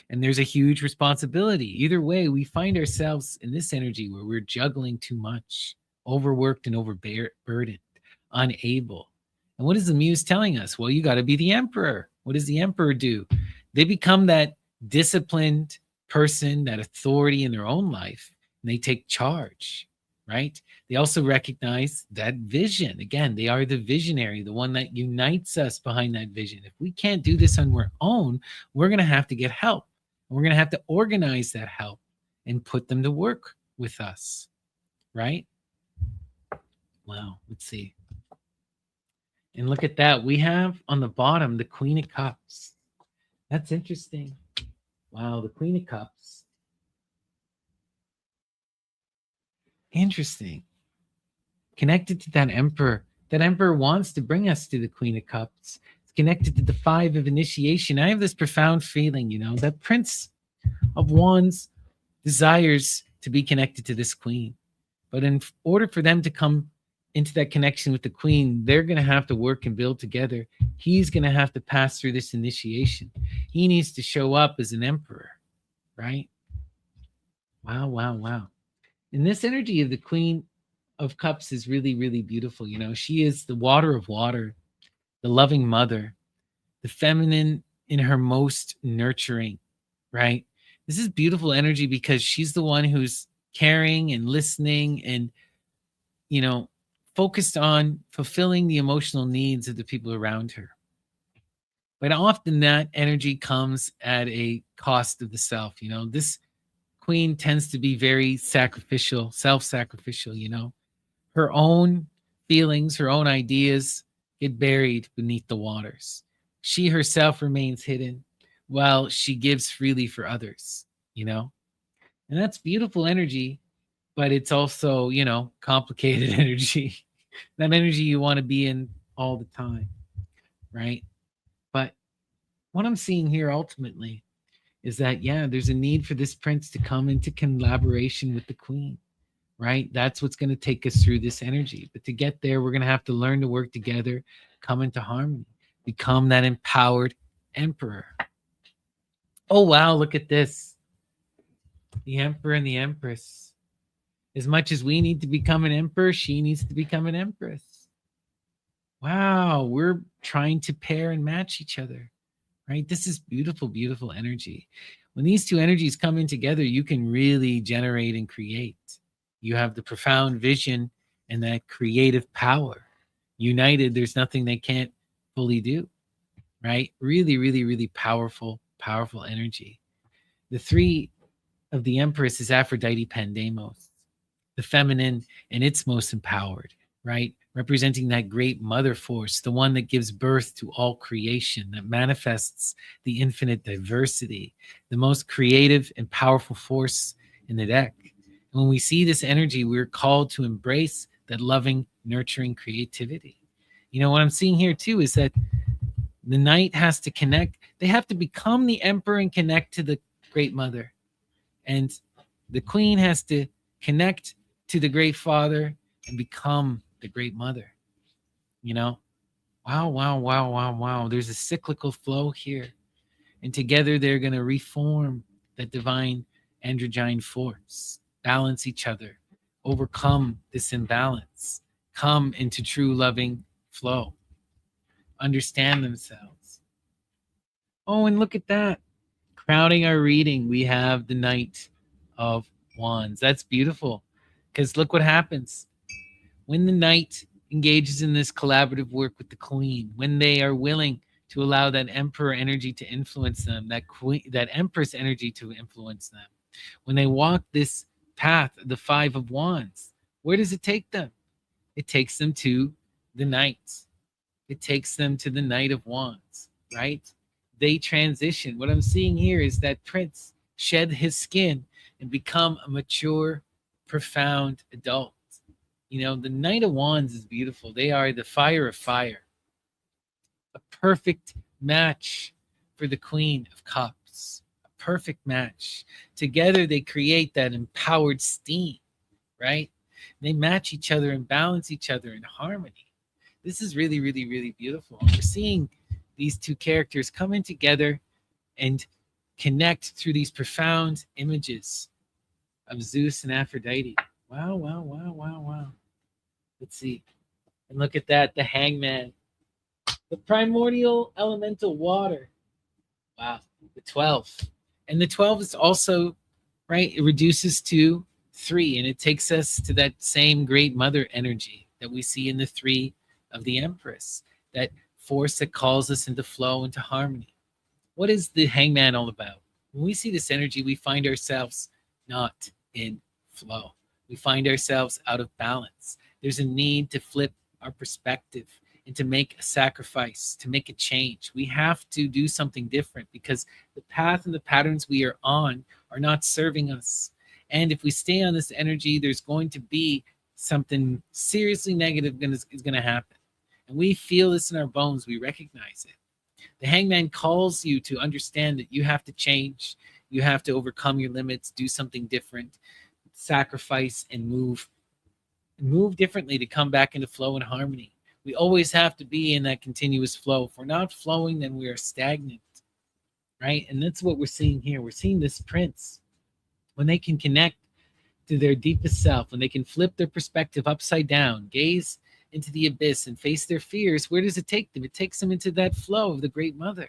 And there's a huge responsibility. Either way, we find ourselves in this energy where we're juggling too much, overworked and overburdened, unable. And what is the muse telling us? Well, you got to be the emperor. What does the emperor do? They become that disciplined person, that authority in their own life, and they take charge, right? They also recognize that vision. Again, they are the visionary, the one that unites us behind that vision. If we can't do this on our own, we're going to have to get help. We're going to have to organize that help and put them to work with us, right? Wow, let's see. And look at that. We have on the bottom the Queen of Cups. That's interesting. Wow, the Queen of Cups. Interesting. Connected to that emperor. That emperor wants to bring us to the Queen of Cups. It's connected to the 5 of initiation. I have this profound feeling, that Prince of Wands desires to be connected to this queen. But in order for them to come into that connection with the queen, they're going to have to work and build together. He's going to have to pass through this initiation. He needs to show up as an emperor, right? Wow, wow, wow. And this energy of the Queen of Cups is really, really beautiful. She is the water of water, the loving mother, the feminine in her most nurturing, right? This is beautiful energy because she's the one who's caring and listening and, focused on fulfilling the emotional needs of the people around her. But often that energy comes at a cost of the self. This queen tends to be very sacrificial, self-sacrificial. Her own feelings, her own ideas get buried beneath the waters. She herself remains hidden while she gives freely for others, and that's beautiful energy, but it's also, complicated energy. That energy you want to be in all the time, right? But what I'm seeing here ultimately is that, there's a need for this prince to come into collaboration with the queen, right? That's what's going to take us through this energy. But to get there, we're going to have to learn to work together, come into harmony, become that empowered emperor. Oh, wow, look at this. The emperor and the empress. As much as we need to become an emperor, she needs to become an empress. Wow, we're trying to pair and match each other, right? This is beautiful, beautiful energy. When these two energies come in together, you can really generate and create. You have the profound vision and that creative power. United, there's nothing they can't fully do, right? Really, really, really powerful, powerful energy. The 3 of the Empress is Aphrodite Pandemos, the feminine and its most empowered, right? representing that great mother force, the one that gives birth to all creation, that manifests the infinite diversity, the most creative and powerful force in the deck. And when we see this energy, we're called to embrace that loving, nurturing creativity. What I'm seeing here too is that the knight has to connect. They have to become the emperor and connect to the great mother. And the queen has to connect to the great father and become the great mother. Wow, wow, wow, wow, wow. There's a cyclical flow here. And together they're going to reform that divine androgyne force, balance each other, overcome this imbalance, come into true loving flow, understand themselves. Oh, and look at that. Crowning our reading, we have the Knight of Wands. That's beautiful, because look what happens. When the knight engages in this collaborative work with the queen, when they are willing to allow that emperor energy to influence them, that empress energy to influence them, when they walk this path, the Five of Wands, where does it take them? It takes them to the knight. It takes them to the Knight of Wands, right? They transition. What I'm seeing here is that prince shed his skin and become a mature, profound adult. The Knight of Wands is beautiful. They are the fire of fire, a perfect match for the Queen of Cups, a perfect match. Together, they create that empowered steam, right? They match each other and balance each other in harmony. This is really, really, really beautiful. We're seeing these two characters come in together and connect through these profound images of Zeus and Aphrodite. Wow, wow, wow, wow, wow. Let's see. And look at that, the hangman. The primordial elemental water. Wow, the 12. And the 12 is also, right, it reduces to 3, and it takes us to that same great mother energy that we see in the 3 of the Empress, that force that calls us into flow, into harmony. What is the hangman all about? When we see this energy, we find ourselves not in flow. We find ourselves out of balance. There's a need to flip our perspective and to make a sacrifice, to make a change. We have to do something different because the path and the patterns we are on are not serving us. And if we stay on this energy, there's going to be something seriously negative is going to happen. And we feel this in our bones. We recognize it. The hangman calls you to understand that you have to change. You have to overcome your limits, do something different, sacrifice, and move differently to come back into flow and harmony. We always have to be in that continuous flow. If we're not flowing, then we are stagnant, right? And that's what we're seeing here. We're seeing this prince, when they can connect to their deepest self, when they can flip their perspective upside down, gaze into the abyss and face their fears, where does it take them? It takes them into that flow of the Great Mother.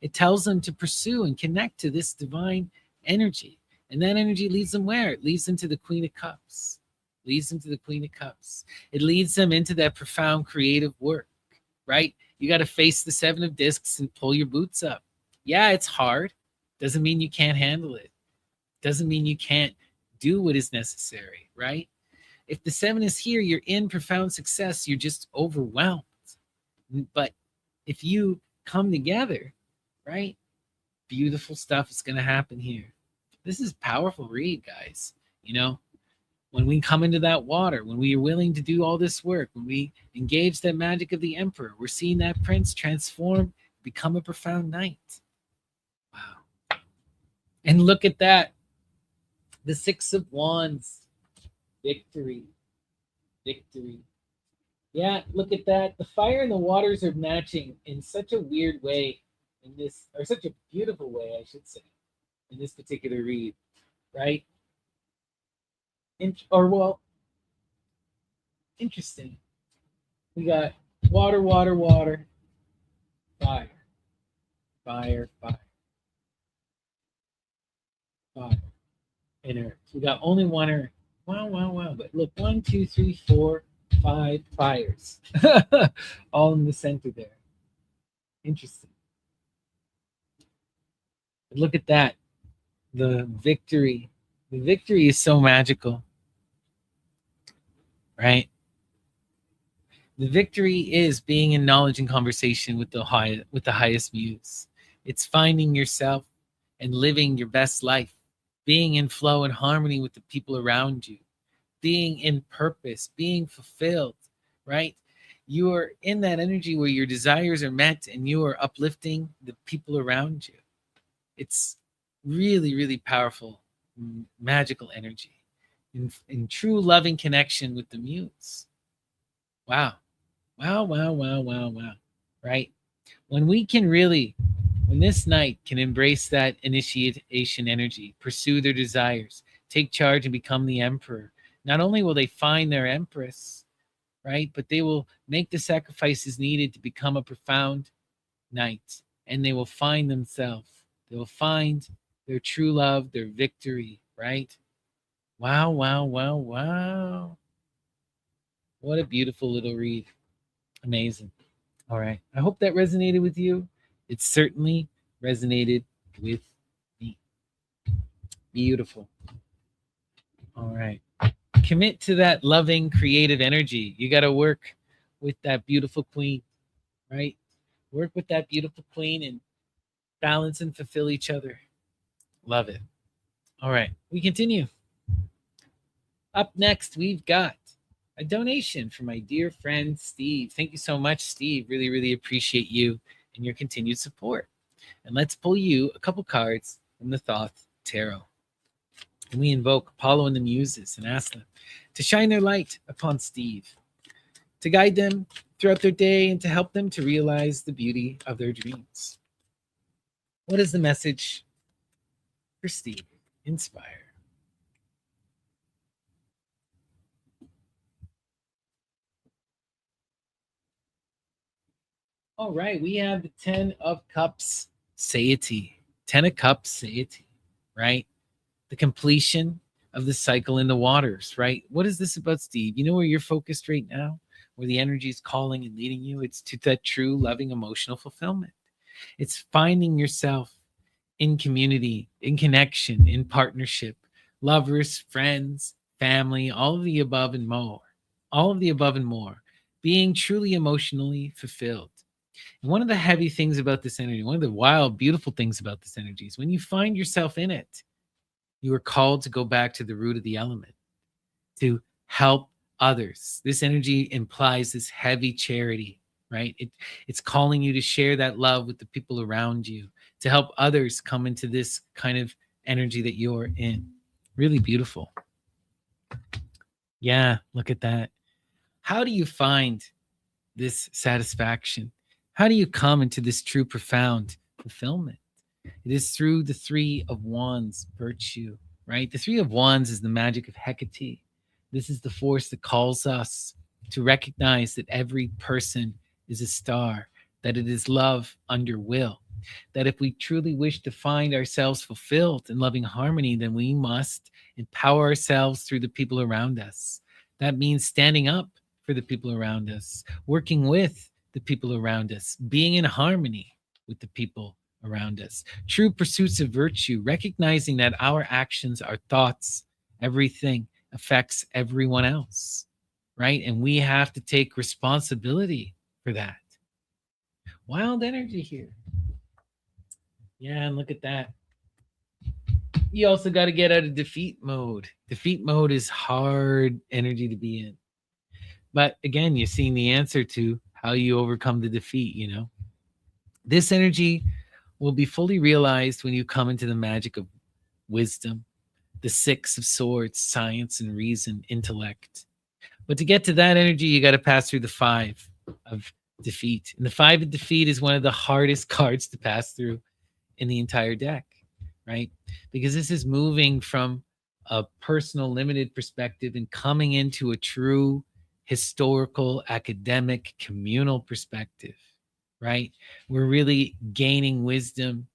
It tells them to pursue and connect to this divine energy. And that energy leads them where? It leads them to the Queen of Cups. Leads them to the Queen of Cups. It leads them into that profound creative work, right? You got to face the 7 of Discs and pull your boots up. Yeah, it's hard. Doesn't mean you can't handle it. Doesn't mean you can't do what is necessary, right? If the 7 is here, you're in profound success. You're just overwhelmed. But if you come together, right, beautiful stuff is going to happen here. This is powerful read, guys. When we come into that water, when we are willing to do all this work, when we engage that magic of the Emperor, we're seeing that prince transform, become a profound knight. Wow. And look at that. The 6 of Wands. Victory. Victory. Yeah, look at that. The fire and the waters are matching in such a weird way in this, or such a beautiful way, I should say, in this particular read, right? Interesting. We got water, water, water, fire, fire, fire, fire, and earth. We got only one earth. Wow, wow, wow. But look, 1, 2, 3, 4, 5 fires. All in the center there. Interesting. But look at that. The victory. The victory is so magical. Right? The victory is being in knowledge and conversation with the highest muse. It's finding yourself and living your best life, being in flow and harmony with the people around you, being in purpose, being fulfilled, right? You are in that energy where your desires are met and you are uplifting the people around you. It's really, really powerful, magical energy in true loving connection with the muse. Wow. Wow, wow, wow, wow, wow. Right? When we can really, when this night can embrace that initiation energy, pursue their desires, take charge and become the emperor, not only will they find their empress, right, but they will make the sacrifices needed to become a profound knight, and they will find themselves. They will find their true love, their victory, right? Wow, wow, wow, wow. What a beautiful little read. Amazing. All right. I hope that resonated with you. It certainly resonated with me. Beautiful. All right. Commit to that loving, creative energy. You got to work with that beautiful queen, right? Work with that beautiful queen and balance and fulfill each other. Love it. All right. We continue. Up next, we've got a donation from my dear friend Steve. Thank you so much, Steve. Really, really appreciate you and your continued support. And let's pull you a couple cards from the Thoth Tarot. And we invoke Apollo and the Muses and ask them to shine their light upon Steve, to guide them throughout their day and to help them to realize the beauty of their dreams. What is the message for Steve? Inspire. All right, we have the 10 of Cups satiety. 10 of Cups satiety, right? The completion of the cycle in the waters, right? What is this about, Steve? You know where you're focused right now? Where the energy is calling and leading you? It's to that true, loving, emotional fulfillment. It's finding yourself in community, in connection, in partnership, lovers, friends, family, all of the above and more. All of the above and more. Being truly emotionally fulfilled. And one of the heavy things about this energy, one of the wild, beautiful things about this energy is when you find yourself in it, you are called to go back to the root of the element, to help others. This energy implies this heavy charity, right? It's calling you to share that love with the people around you, to help others come into this kind of energy that you're in. Really beautiful. Yeah, look at that. How do you find this satisfaction? How do you come into this true, profound fulfillment? It is through the Three of Wands virtue, right? The Three of Wands is the magic of Hecate. This is the force that calls us to recognize that every person is a star, that it is love under will, that if we truly wish to find ourselves fulfilled in loving harmony, then we must empower ourselves through the people around us. That means standing up for the people around us, working with the people around us, being in harmony with the people around us. True pursuits of virtue, recognizing that our actions, our thoughts, everything affects everyone else, right? And we have to take responsibility for that. Wild energy here. Yeah, and look at that. You also got to get out of defeat mode. Defeat mode is hard energy to be in. But again, you're seeing the answer to how you overcome the defeat. This energy will be fully realized when you come into the magic of wisdom, the Six of Swords, science and reason, intellect. But to get to that energy, you got to pass through the Five of defeat. And the Five of defeat is one of the hardest cards to pass through in the entire deck, right? Because this is moving from a personal, limited perspective and coming into a true historical, academic, communal perspective, right? We're really gaining wisdom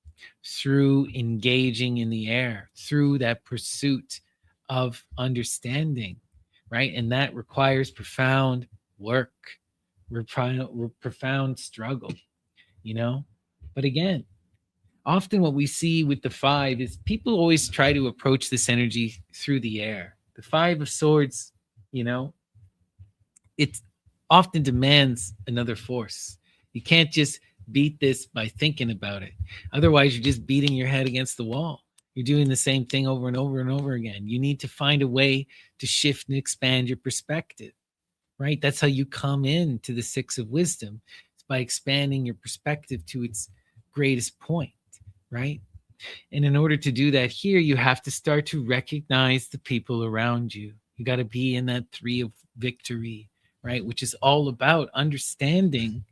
through engaging in the air, through that pursuit of understanding, right? And that requires profound work, profound struggle. But again, often what we see with the Five is people always try to approach this energy through the air. The Five of Swords, you know, it's often demands another force. You can't just beat this by thinking about it. Otherwise, you're just beating your head against the wall. You're doing the same thing over and over and over again. You need to find a way to shift and expand your perspective, right? That's how you come into the six of wisdom. It's by expanding your perspective to its greatest point, right? And in order to do that here, you have to start to recognize the people around you. You got to be in that three of victory, right? Which is all about understanding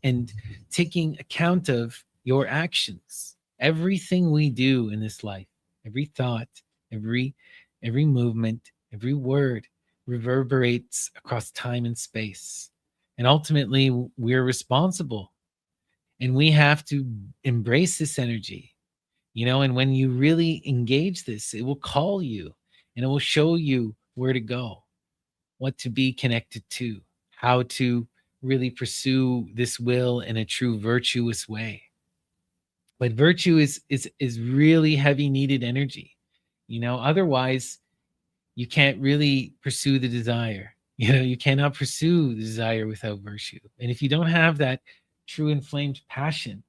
and taking account of your actions. Everything we do in this life, every thought, every movement, every word reverberates across time and space. And ultimately, we're responsible. And we have to embrace this energy, and when you really engage this, it will call you and it will show you where to go, what to be connected to, how to really pursue this will in a true virtuous way. But virtue is really heavy needed energy. Otherwise you can't really pursue the desire. You cannot pursue the desire without virtue. And if you don't have that true inflamed passion,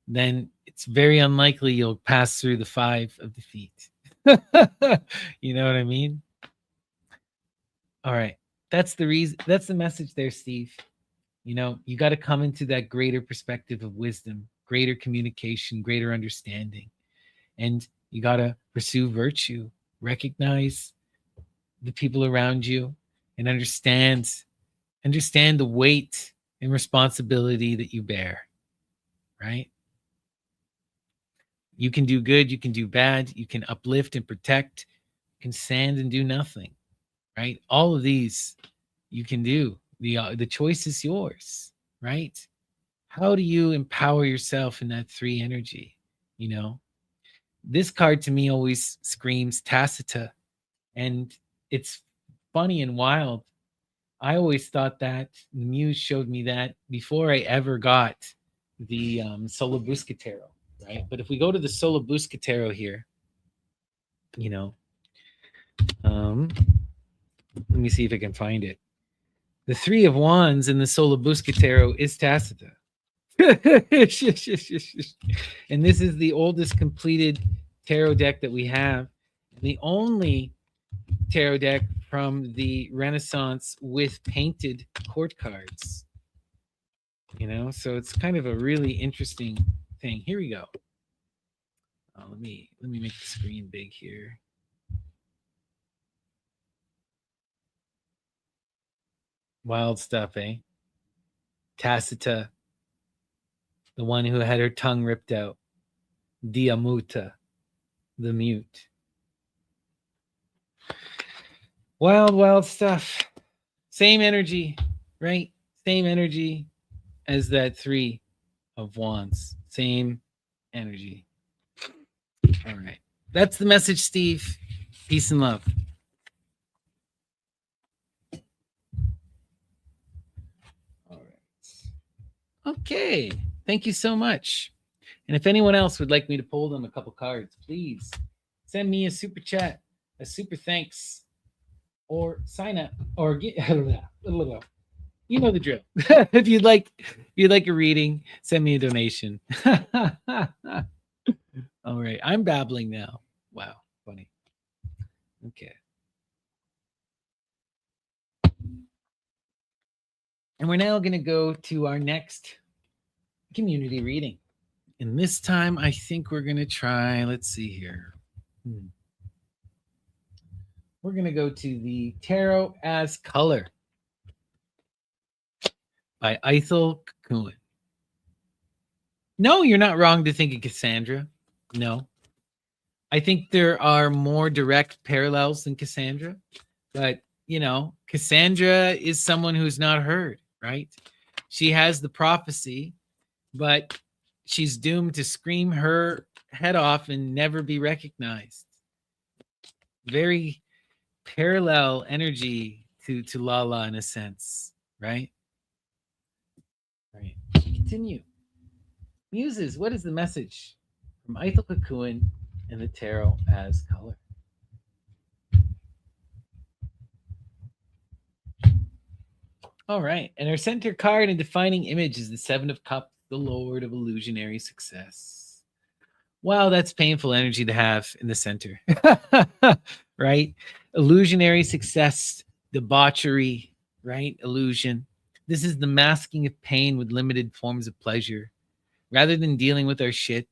then it's very unlikely you'll pass through the five of defeat. You know what I mean? All right. That's the reason. That's the message there, Steve. You got to come into that greater perspective of wisdom, greater communication, greater understanding. And you got to pursue virtue, recognize the people around you, and understand the weight and responsibility that you bear, right? You can do good, you can do bad, you can uplift and protect, you can sand and do nothing, right? All of these you can do. The choice is yours, right? How do you empower yourself in that three energy? This card to me always screams Tacita, and it's funny and wild. I always thought that the Muse showed me that before I ever got the Solabusca Tarot, right? But if we go to the Solabusca Tarot here, let me see if I can find it. The Three of Wands in the Solabusca Tarot is Tacita. And this is the oldest completed tarot deck that we have. And the only tarot deck from the Renaissance with painted court cards. So it's kind of a really interesting thing. Here we go. Let me make the screen big here. Wild stuff, eh? Tacita, the one who had her tongue ripped out. Diamuta, the mute. Wild stuff. Same energy, right? Same energy as that Three of Wands. Same energy. All right. That's the message, Steve. Peace and love. All right. Okay. Thank you so much. And if anyone else would like me to pull them a couple cards, please send me a super chat, a super thanks, or sign up, or get you know the drill. If you'd like a reading, send me a donation. All right, I'm babbling now. Wow, funny. Okay. And we're now going to go to our next community reading. And this time, I think we're going to try, let's see here. We're going to go to the Tarot as Color by Ethel Cohen. No, you're not wrong to think of Cassandra. No. I think there are more direct parallels than Cassandra. But, Cassandra is someone who's not heard, right? She has the prophecy, but she's doomed to scream her head off and never be recognized. Very parallel energy to Lala in a sense, right? All right. Continue. Muses, what is the message from Ethel Cocoon and the Tarot as Color? All right. And our center card and defining image is the Seven of Cups, the Lord of illusionary success. Wow, that's painful energy to have in the center. Right? Illusionary success, debauchery, right? Illusion. This is the masking of pain with limited forms of pleasure. Rather than dealing with our shit,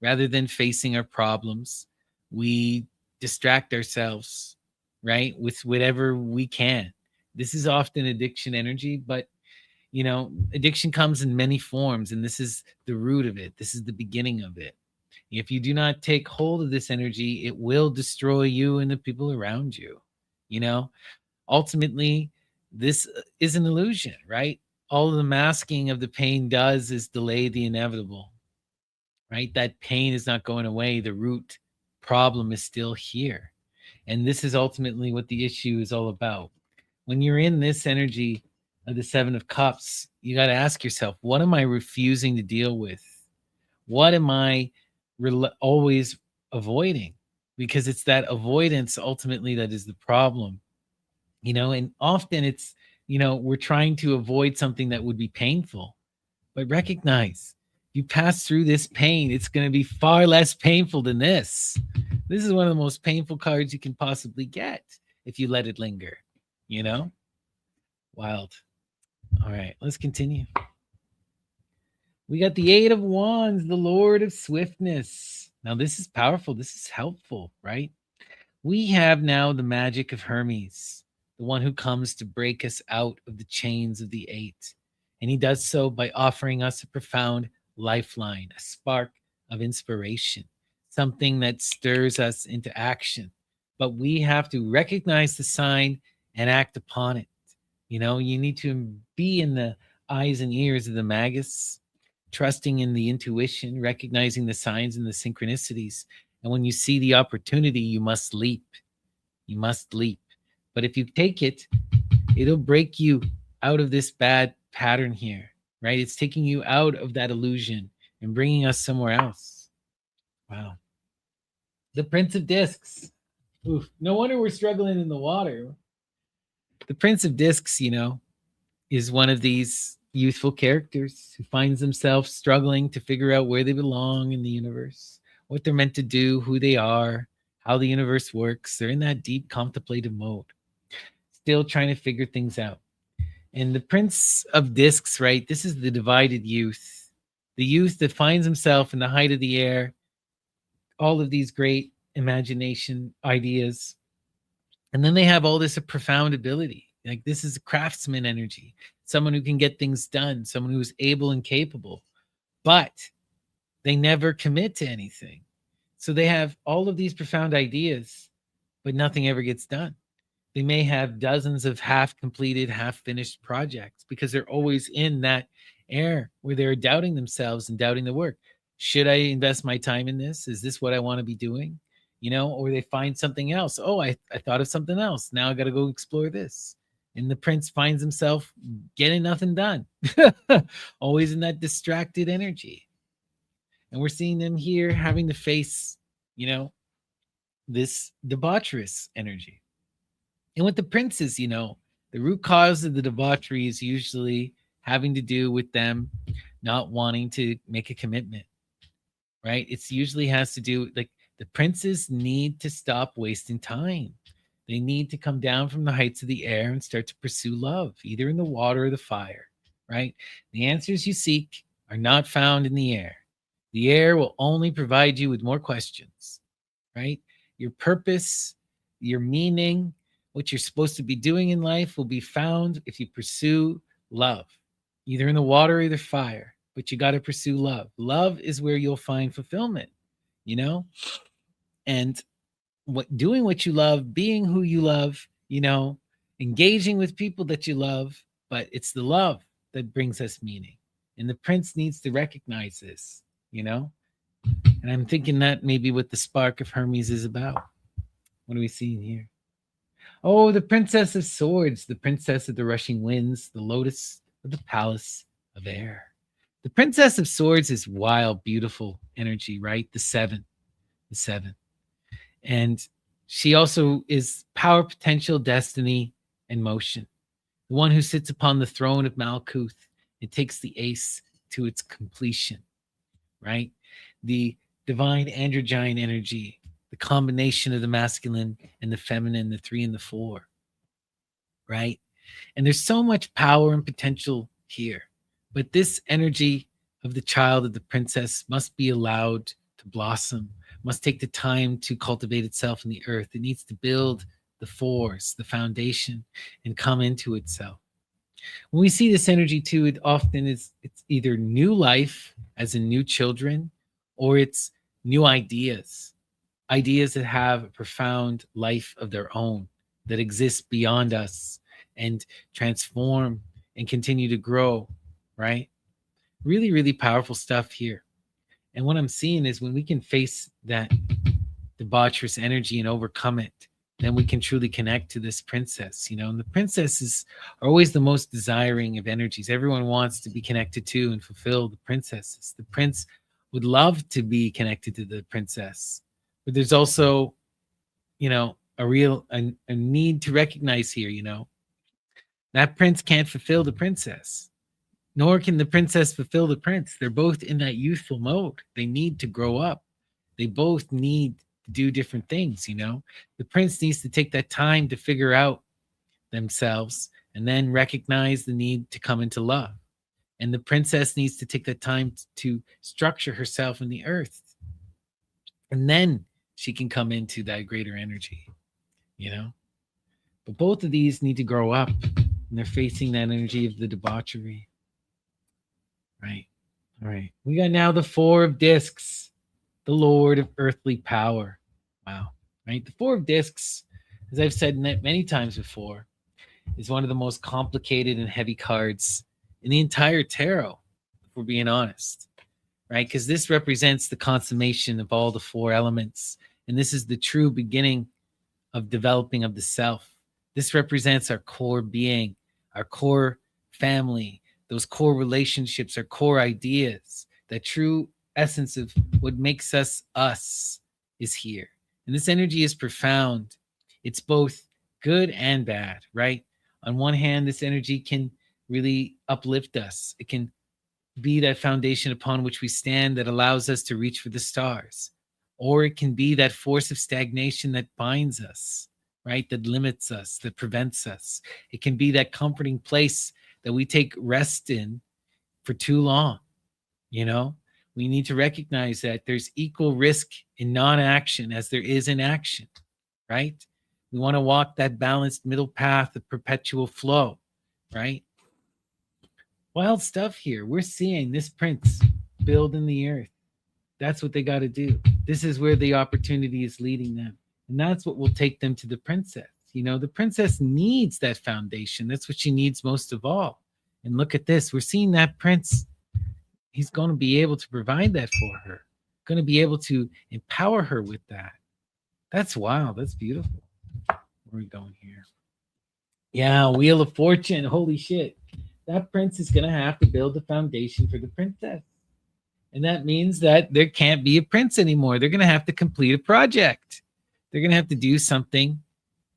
rather than facing our problems, we distract ourselves, right? With whatever we can. This is often addiction energy, but addiction comes in many forms, and this is the root of it. This is the beginning of it. If you do not take hold of this energy, it will destroy you and the people around you. You know, ultimately, this is an illusion, right? All of the masking of the pain does is delay the inevitable, right? That pain is not going away. The root problem is still here. And this is ultimately what the issue is all about. When you're in this energy of the Seven of Cups, you got to ask yourself, what am I refusing to deal with? What am I always avoiding? Because it's that avoidance ultimately that is the problem, and often it's, we're trying to avoid something that would be painful, but recognize you pass through this pain, it's going to be far less painful than this. This is one of the most painful cards you can possibly get if you let it linger, you know? Wild. All right, let's continue. We got the Eight of Wands, the Lord of Swiftness. Now, this is powerful. This is helpful, right? We have now the magic of Hermes, the one who comes to break us out of the chains of the eight. And he does so by offering us a profound lifeline, a spark of inspiration, something that stirs us into action. But we have to recognize the sign and act upon it. You need to be in the eyes and ears of the magus, trusting in the intuition, recognizing the signs and the synchronicities. And when you see the opportunity, you must leap. You must leap. But if you take it, it'll break you out of this bad pattern here, right? It's taking you out of that illusion and bringing us somewhere else. Wow. The Prince of Discs. Oof, no wonder we're struggling in the water. The Prince of Discs, is one of these youthful characters who finds themselves struggling to figure out where they belong in the universe, what they're meant to do, who they are, how the universe works. They're in that deep contemplative mode, still trying to figure things out. And the Prince of Discs, right? This is the divided youth, the youth that finds himself in the height of the air, all of these great imagination ideas. And then they have all this profound ability. Like, this is a craftsman energy, someone who can get things done, someone who is able and capable, but they never commit to anything. So they have all of these profound ideas, but nothing ever gets done. They may have dozens of half completed, half finished projects because they're always in that air where they're doubting themselves and doubting the work. Should I invest my time in this? Is this what I want to be doing? Or they find something else. Oh, I thought of something else. Now I got to go explore this. And the prince finds himself getting nothing done, always in that distracted energy. And we're seeing them here having to face, this debaucherous energy. And with the princes, the root cause of the debauchery is usually having to do with them not wanting to make a commitment, right? It's usually has to do, like, the princes need to stop wasting time. They need to come down from the heights of the air and start to pursue love, either in the water or the fire, right? The answers you seek are not found in the air. The air will only provide you with more questions, right? Your purpose, your meaning, what you're supposed to be doing in life will be found if you pursue love, either in the water or the fire. But you got to pursue love. Love is where you'll find fulfillment, and doing what you love, being who you love, engaging with people that you love. But it's the love that brings us meaning. And the prince needs to recognize this, and I'm thinking that maybe what the spark of Hermes is about. What are we seeing here? Oh, the Princess of Swords, the Princess of the Rushing Winds, the Lotus of the Palace of Air. The Princess of Swords is wild, beautiful energy, right? The seven. And she also is power, potential, destiny, and motion. the one who sits upon the throne of Malkuth. It takes the ace to its completion, right? The divine androgyne energy, the combination of the masculine and the feminine, the 3 and the 4, right? And there's so much power and potential here. But this energy of the child, of the princess, must be allowed to blossom, must take the time to cultivate itself in the earth. It needs to build the force, the foundation, and come into itself. When we see this energy too, it often is, it's either new life, as in new children, or it's new ideas, ideas that have a profound life of their own, that exist beyond us and transform and continue to grow, right? Really, really powerful stuff here. And what I'm seeing is when we can face that debaucherous energy and overcome it, then we can truly connect to this princess, you know. And the princesses are always the most desiring of energies. Everyone wants to be connected to and fulfill the princesses. The prince would love to be connected to the princess, but there's also, you know, a need to recognize here, you know, that prince can't fulfill the princess, nor can the princess fulfill the prince. They're both in that youthful mode. They need to grow up. They both need to do different things, you know. The prince needs to take that time to figure out themselves and then recognize the need to come into love. And the princess needs to take that time to structure herself in the earth. And then she can come into that greater energy, you know. But both of these need to grow up, and they're facing that energy of the debauchery. Right. All right. We got now the 4 of discs, the Lord of earthly power. Wow. Right. The 4 of discs, as I've said many times before, is one of the most complicated and heavy cards in the entire tarot, if we're being honest. Right. Because this represents the consummation of all the 4 elements. And this is the true beginning of developing of the self. This represents our core being, our core family, those core relationships, our core ideas. That true essence of what makes us us is here. And this energy is profound. It's both good and bad, right? On one hand, this energy can really uplift us. It can be that foundation upon which we stand that allows us to reach for the stars. Or it can be that force of stagnation that binds us, right? That limits us, that prevents us. It can be that comforting place that we take rest in for too long. You know, we need to recognize that there's equal risk in non-action as there is in action, right? We want to walk that balanced middle path of perpetual flow, right? Wild stuff here. We're seeing this prince build in the earth. That's what they got to do. This is where the opportunity is leading them. And that's what will take them to the princess. You know, the princess needs that foundation. That's what she needs most of all. And look at this. We're seeing that prince. He's going to be able to provide that for her. Going to be able to empower her with that. That's wild. That's beautiful. Where are we going here? Yeah, Wheel of Fortune. Holy shit. That prince is going to have to build a foundation for the princess. And that means that there can't be a prince anymore. They're going to have to complete a project. They're going to have to do something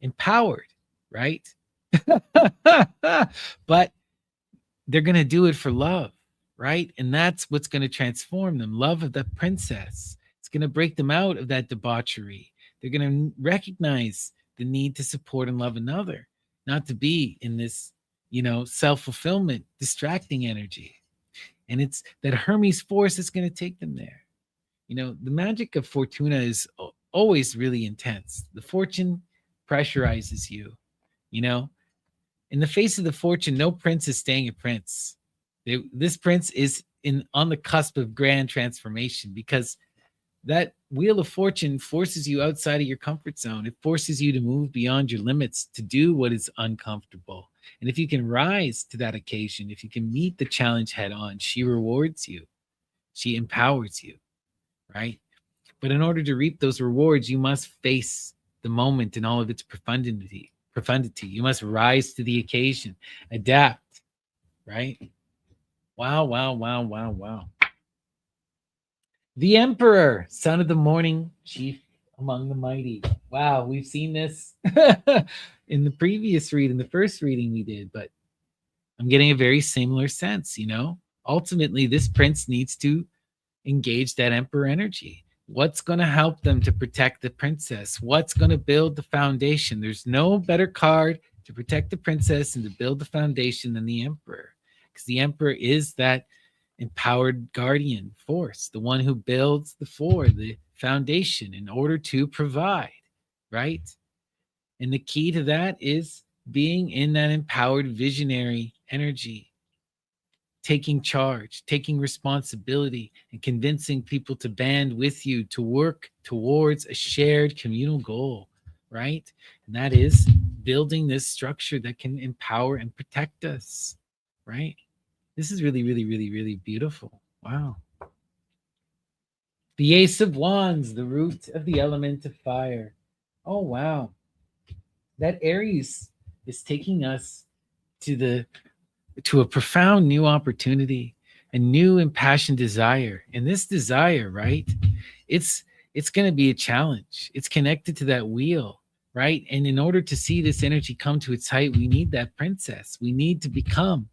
empowered, right? But they're going to do it for love, right? And that's what's going to transform them. Love of the princess. It's going to break them out of that debauchery. They're going to recognize the need to support and love another, not to be in this, you know, self-fulfillment, distracting energy. And it's that Hermes force that's going to take them there. You know, the magic of Fortuna is always really intense. The fortune pressurizes you, you know. In the face of the fortune, no prince is staying a prince. This prince is on the cusp of grand transformation, because that Wheel of Fortune forces you outside of your comfort zone. It forces you to move beyond your limits, to do what is uncomfortable. And if you can rise to that occasion, if you can meet the challenge head on, she rewards you. She empowers you, right? But in order to reap those rewards, you must face the moment in all of its profundity. You must rise to the occasion, adapt, right? Wow, wow, wow, wow, wow. The Emperor, son of the morning, chief among the mighty. Wow, we've seen this in the previous reading, the first reading we did, but I'm getting a very similar sense, you know? Ultimately, this prince needs to engage that emperor energy. What's going to help them to protect the princess? What's going to build the foundation? There's no better card to protect the princess and to build the foundation than the emperor, because the emperor is that empowered guardian force, the one who builds the foundation in order to provide, right? And the key to that is being in that empowered visionary energy, taking charge, taking responsibility, and convincing people to band with you to work towards a shared communal goal, right? And that is building this structure that can empower and protect us, right? This is really, really, really, really beautiful. Wow. The Ace of Wands, the root of the element of fire. Oh, wow. That Aries is taking us to a profound new opportunity, a new impassioned desire. And this desire, right? It's going to be a challenge. It's connected to that wheel, right? And in order to see this energy come to its height, we need that princess. We need to become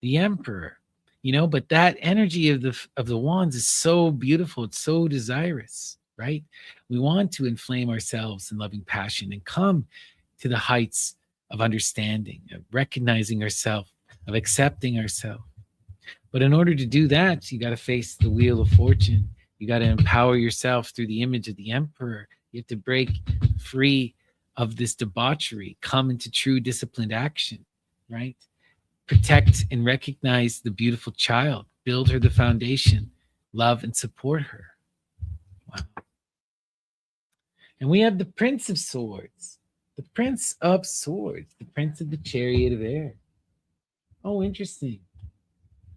the emperor, you know. But that energy of the wands is so beautiful. It's so desirous, right? We want to inflame ourselves in loving passion and come to the heights of understanding, of recognizing ourselves, of accepting ourselves. But in order to do that, you got to face the wheel of fortune. You got to empower yourself through the image of the emperor. You have to break free of this debauchery, come into true disciplined action, right? Protect and recognize the beautiful child, build her the foundation, love and support her. Wow. And we have the Prince of Swords, the Prince of Swords, the Prince of the Chariot of Air. Oh, interesting.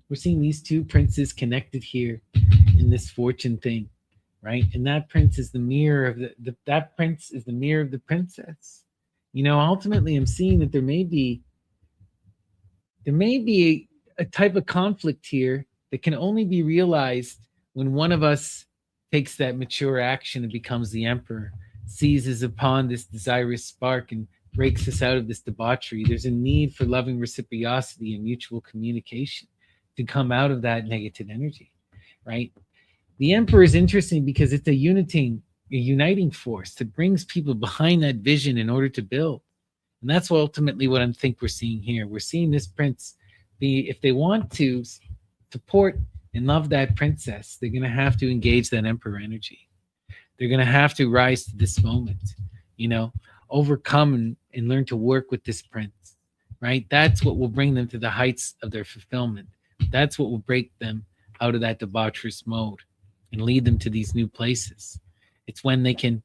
We're seeing these two princes connected here in this fortune thing, right? And that prince is the mirror of that prince is the mirror of the princess. You know, ultimately, I'm seeing that there may be a type of conflict here that can only be realized when one of us takes that mature action and becomes the emperor, seizes upon this desirous spark and breaks us out of this debauchery. There's a need for loving reciprocity and mutual communication to come out of that negative energy, right? The emperor is interesting because it's a uniting force that brings people behind that vision in order to build. And that's ultimately what I think we're seeing here. We're seeing this prince be, if they want to support and love that princess, they're going to have to engage that emperor energy. They're going to have to rise to this moment, you know, overcome and learn to work with this prince, right? That's what will bring them to the heights of their fulfillment. That's what will break them out of that debaucherous mode and lead them to these new places. It's when they can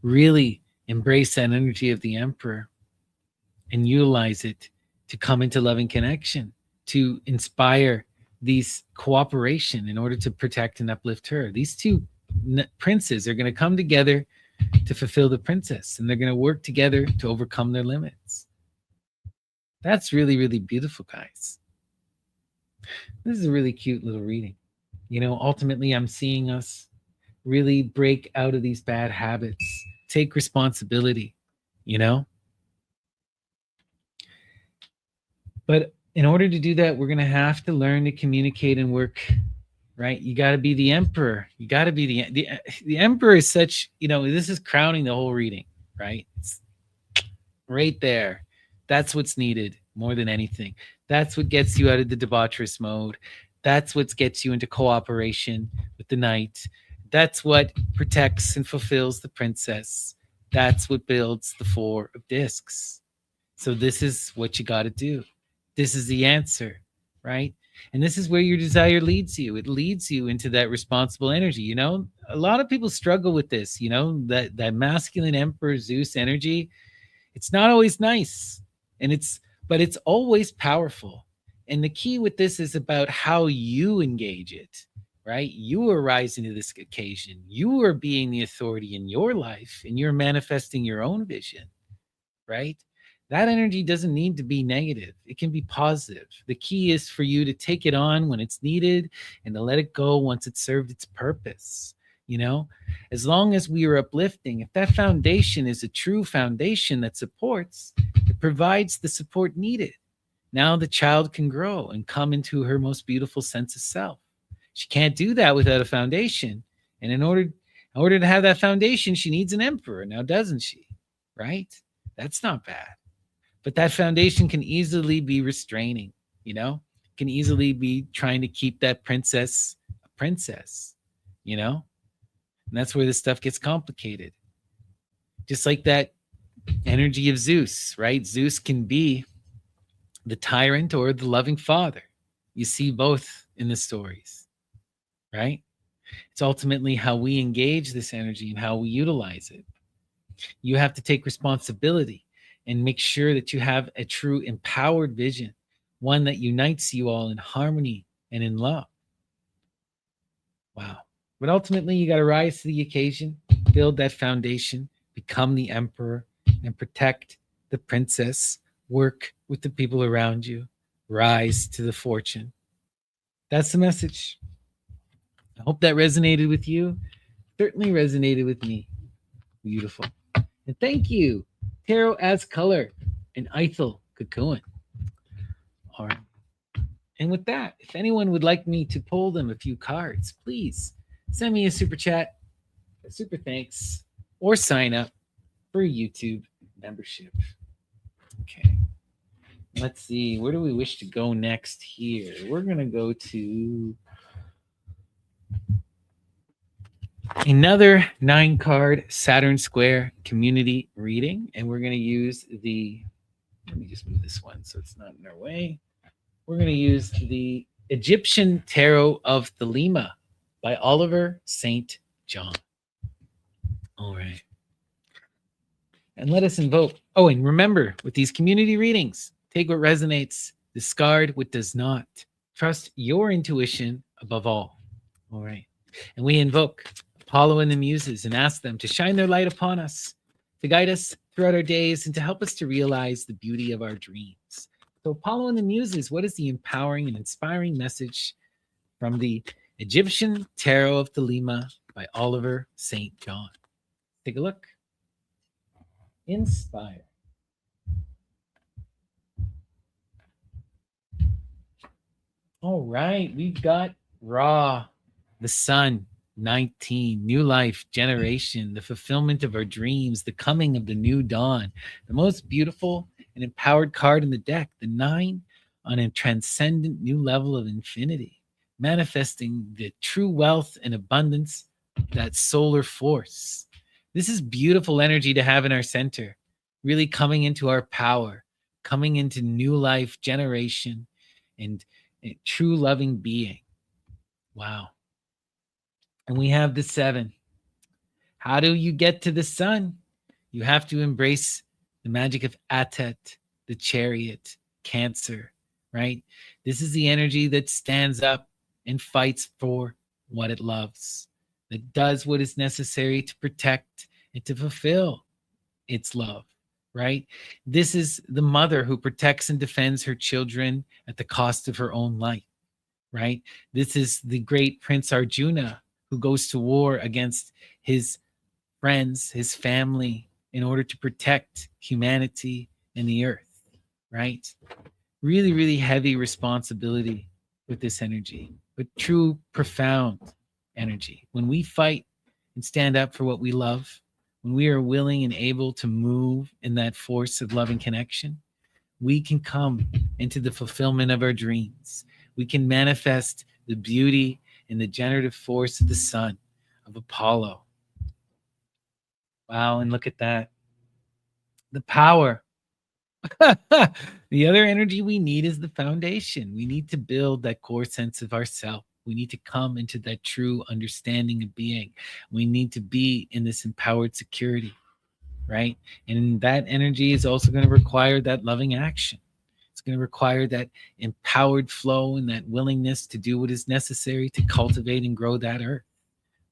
really embrace that energy of the emperor and utilize it to come into loving connection, to inspire these cooperation in order to protect and uplift her. These two princes are going to come together to fulfill the princess, and they're going to work together to overcome their limits. That's really, really beautiful, guys. This is a really cute little reading. You know, ultimately, I'm seeing us really break out of these bad habits, take responsibility, you know? But in order to do that, we're going to have to learn to communicate and work, right? You got to be the emperor. You got to be the emperor is such, you know, this is crowning the whole reading, right? It's right there. That's what's needed more than anything. That's what gets you out of the debaucherous mode. That's what gets you into cooperation with the knight. That's what protects and fulfills the princess. That's what builds the Four of Discs. So this is what you got to do. This is the answer, right? And this is where your desire leads you. It leads you into that responsible energy. You know, a lot of people struggle with this, you know, that masculine emperor Zeus energy. It's not always nice, but it's always powerful. And the key with this is about how you engage it, right? You are rising to this occasion. You are being the authority in your life, and you're manifesting your own vision, right? That energy doesn't need to be negative. It can be positive. The key is for you to take it on when it's needed and to let it go once it's served its purpose. You know, as long as we are uplifting, if that foundation is a true foundation that supports, it provides the support needed. Now the child can grow and come into her most beautiful sense of self. She can't do that without a foundation. And in order to have that foundation, she needs an emperor. Now, doesn't she? Right? That's not bad. But that foundation can easily be restraining, you know? Can easily be trying to keep that princess a princess, you know? And that's where this stuff gets complicated. Just like that energy of Zeus, right? Zeus can be the tyrant or the loving father. You see both in the stories, right? It's ultimately how we engage this energy and how we utilize it. You have to take responsibility and make sure that you have a true empowered vision, one that unites you all in harmony and in love. Wow. But ultimately, you got to rise to the occasion, build that foundation, become the emperor, and protect the princess, work with the people around you, rise to the fortune. That's the message. I hope that resonated with you. Certainly resonated with me. Beautiful. And thank you, Tarot as Color and Ethel Cocoon. All right. And with that, if anyone would like me to pull them a few cards, please send me a super chat, a super thanks, or sign up for YouTube membership. Okay. Let's see. Where do we wish to go next here? We're going to go to another 9-card Saturn Square community reading. And we're going to use let me just move this one so it's not in our way. We're going to use the Egyptian Tarot of Thelema by Oliver St. John. All right. And let us invoke. Oh, and remember, with these community readings, take what resonates, discard what does not. Trust your intuition above all. All right. And we invoke Apollo and the Muses and ask them to shine their light upon us, to guide us throughout our days, and to help us to realize the beauty of our dreams. So Apollo and the Muses, what is the empowering and inspiring message from the Egyptian Tarot of Thelema by Oliver St. John? Take a look. Inspire. All right, we've got Ra, the sun, 19, new life, generation, the fulfillment of our dreams, the coming of the new dawn, the most beautiful and empowered card in the deck, the 9 on a transcendent new level of infinity, manifesting the true wealth and abundance, that solar force. This is beautiful energy to have in our center, really coming into our power, coming into new life, generation, and a true loving being. Wow. And we have the 7. How do you get to the sun? You have to embrace the magic of Atet, the chariot, Cancer, right? This is the energy that stands up and fights for what it loves, that does what is necessary to protect and to fulfill its love, right? This is the mother who protects and defends her children at the cost of her own life, right? This is the great Prince Arjuna who goes to war against his friends, his family, in order to protect humanity and the earth, right? Really, really heavy responsibility with this energy, but true, profound energy. When we fight and stand up for what we love, when we are willing and able to move in that force of loving connection, we can come into the fulfillment of our dreams. We can manifest the beauty and the generative force of the sun, of Apollo. Wow, and look at that. The power. The other energy we need is the foundation. We need to build that core sense of ourself. We need to come into that true understanding of being. We need to be in this empowered security, right? And that energy is also going to require that loving action. It's going to require that empowered flow and that willingness to do what is necessary to cultivate and grow that earth,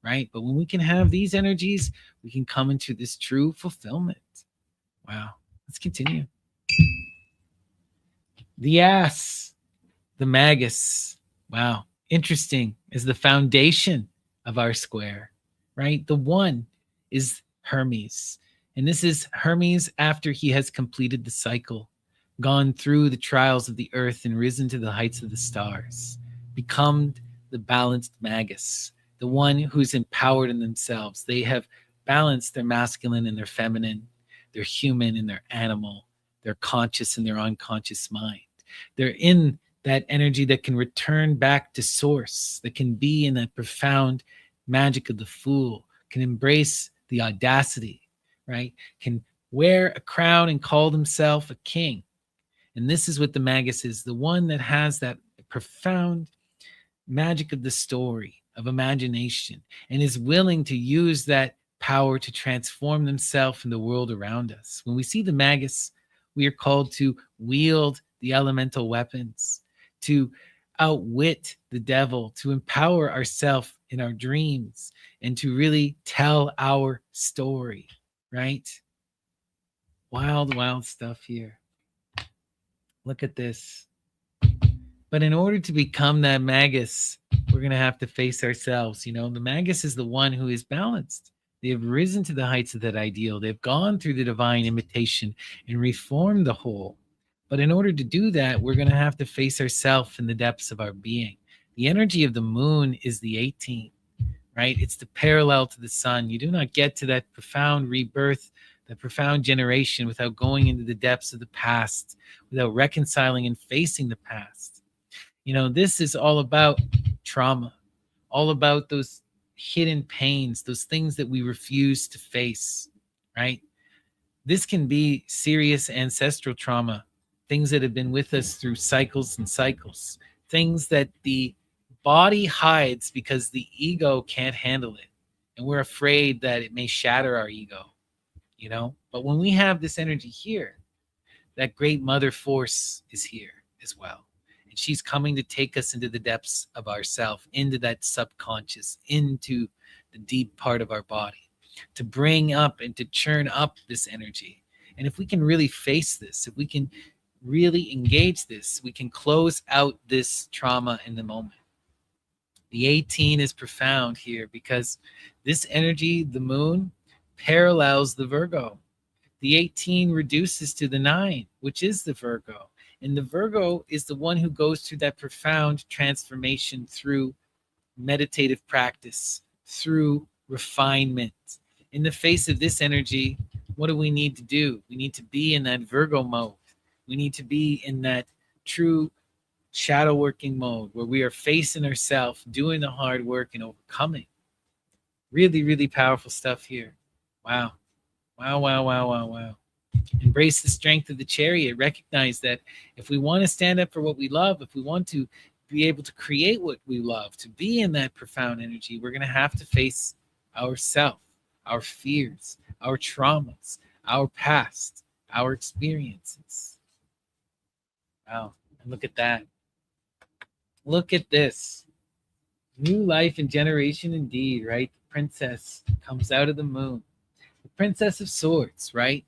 right? But when we can have these energies, we can come into this true fulfillment. Wow. Let's continue. The ass, the magus. Wow. Interesting, is the foundation of our square, right? The 1 is Hermes. And this is Hermes after he has completed the cycle. gone through the trials of the earth and risen to the heights of the stars, become the balanced magus, the one who's empowered in themselves. They have balanced their masculine and their feminine, their human and their animal, their conscious and their unconscious mind. They're in that energy that can return back to source, that can be in that profound magic of the fool, can embrace the audacity, right? Can wear a crown and call himself a king. And this is what the magus is, the one that has that profound magic of the story, of imagination, and is willing to use that power to transform themselves in the world around us. When we see the magus, we are called to wield the elemental weapons, to outwit the devil, to empower ourselves in our dreams, and to really tell our story, right? Wild, wild stuff here. Look at this. But in order to become that magus, we're going to have to face ourselves. You know, the magus is the one who is balanced. They have risen to the heights of that ideal. They've gone through the divine imitation and reformed the whole. But in order to do that, we're going to have to face ourselves in the depths of our being. The energy of the moon is the 18, right? It's the parallel to the sun. You do not get to that profound rebirth, that profound generation without going into the depths of the past, without reconciling and facing the past. You know, this is all about trauma, all about those hidden pains, those things that we refuse to face, right? This can be serious ancestral trauma, things that have been with us through cycles and cycles, things that the body hides because the ego can't handle it. And we're afraid that it may shatter our ego, you know? But when we have this energy here, that great mother force is here as well. And she's coming to take us into the depths of ourself, into that subconscious, into the deep part of our body, to bring up and to churn up this energy. And if we can really face this, if we can really engage this, we can close out this trauma in the moment. The 18 is profound here because this energy, the moon, parallels the Virgo. The 18 reduces to the 9, which is the Virgo. And the Virgo is the one who goes through that profound transformation through meditative practice, through refinement. In the face of this energy, what do we need to do? We need to be in that Virgo mode. We need to be in that true shadow working mode where we are facing ourselves, doing the hard work and overcoming. Really, really powerful stuff here. Wow. Wow, wow, wow, wow, wow. Embrace the strength of the chariot. Recognize that if we want to stand up for what we love, if we want to be able to create what we love, to be in that profound energy, we're going to have to face ourself, our fears, our traumas, our past, our experiences. Wow. And look at that. Look at this. New life and generation indeed, right? The princess comes out of the moon. The princess of swords, right?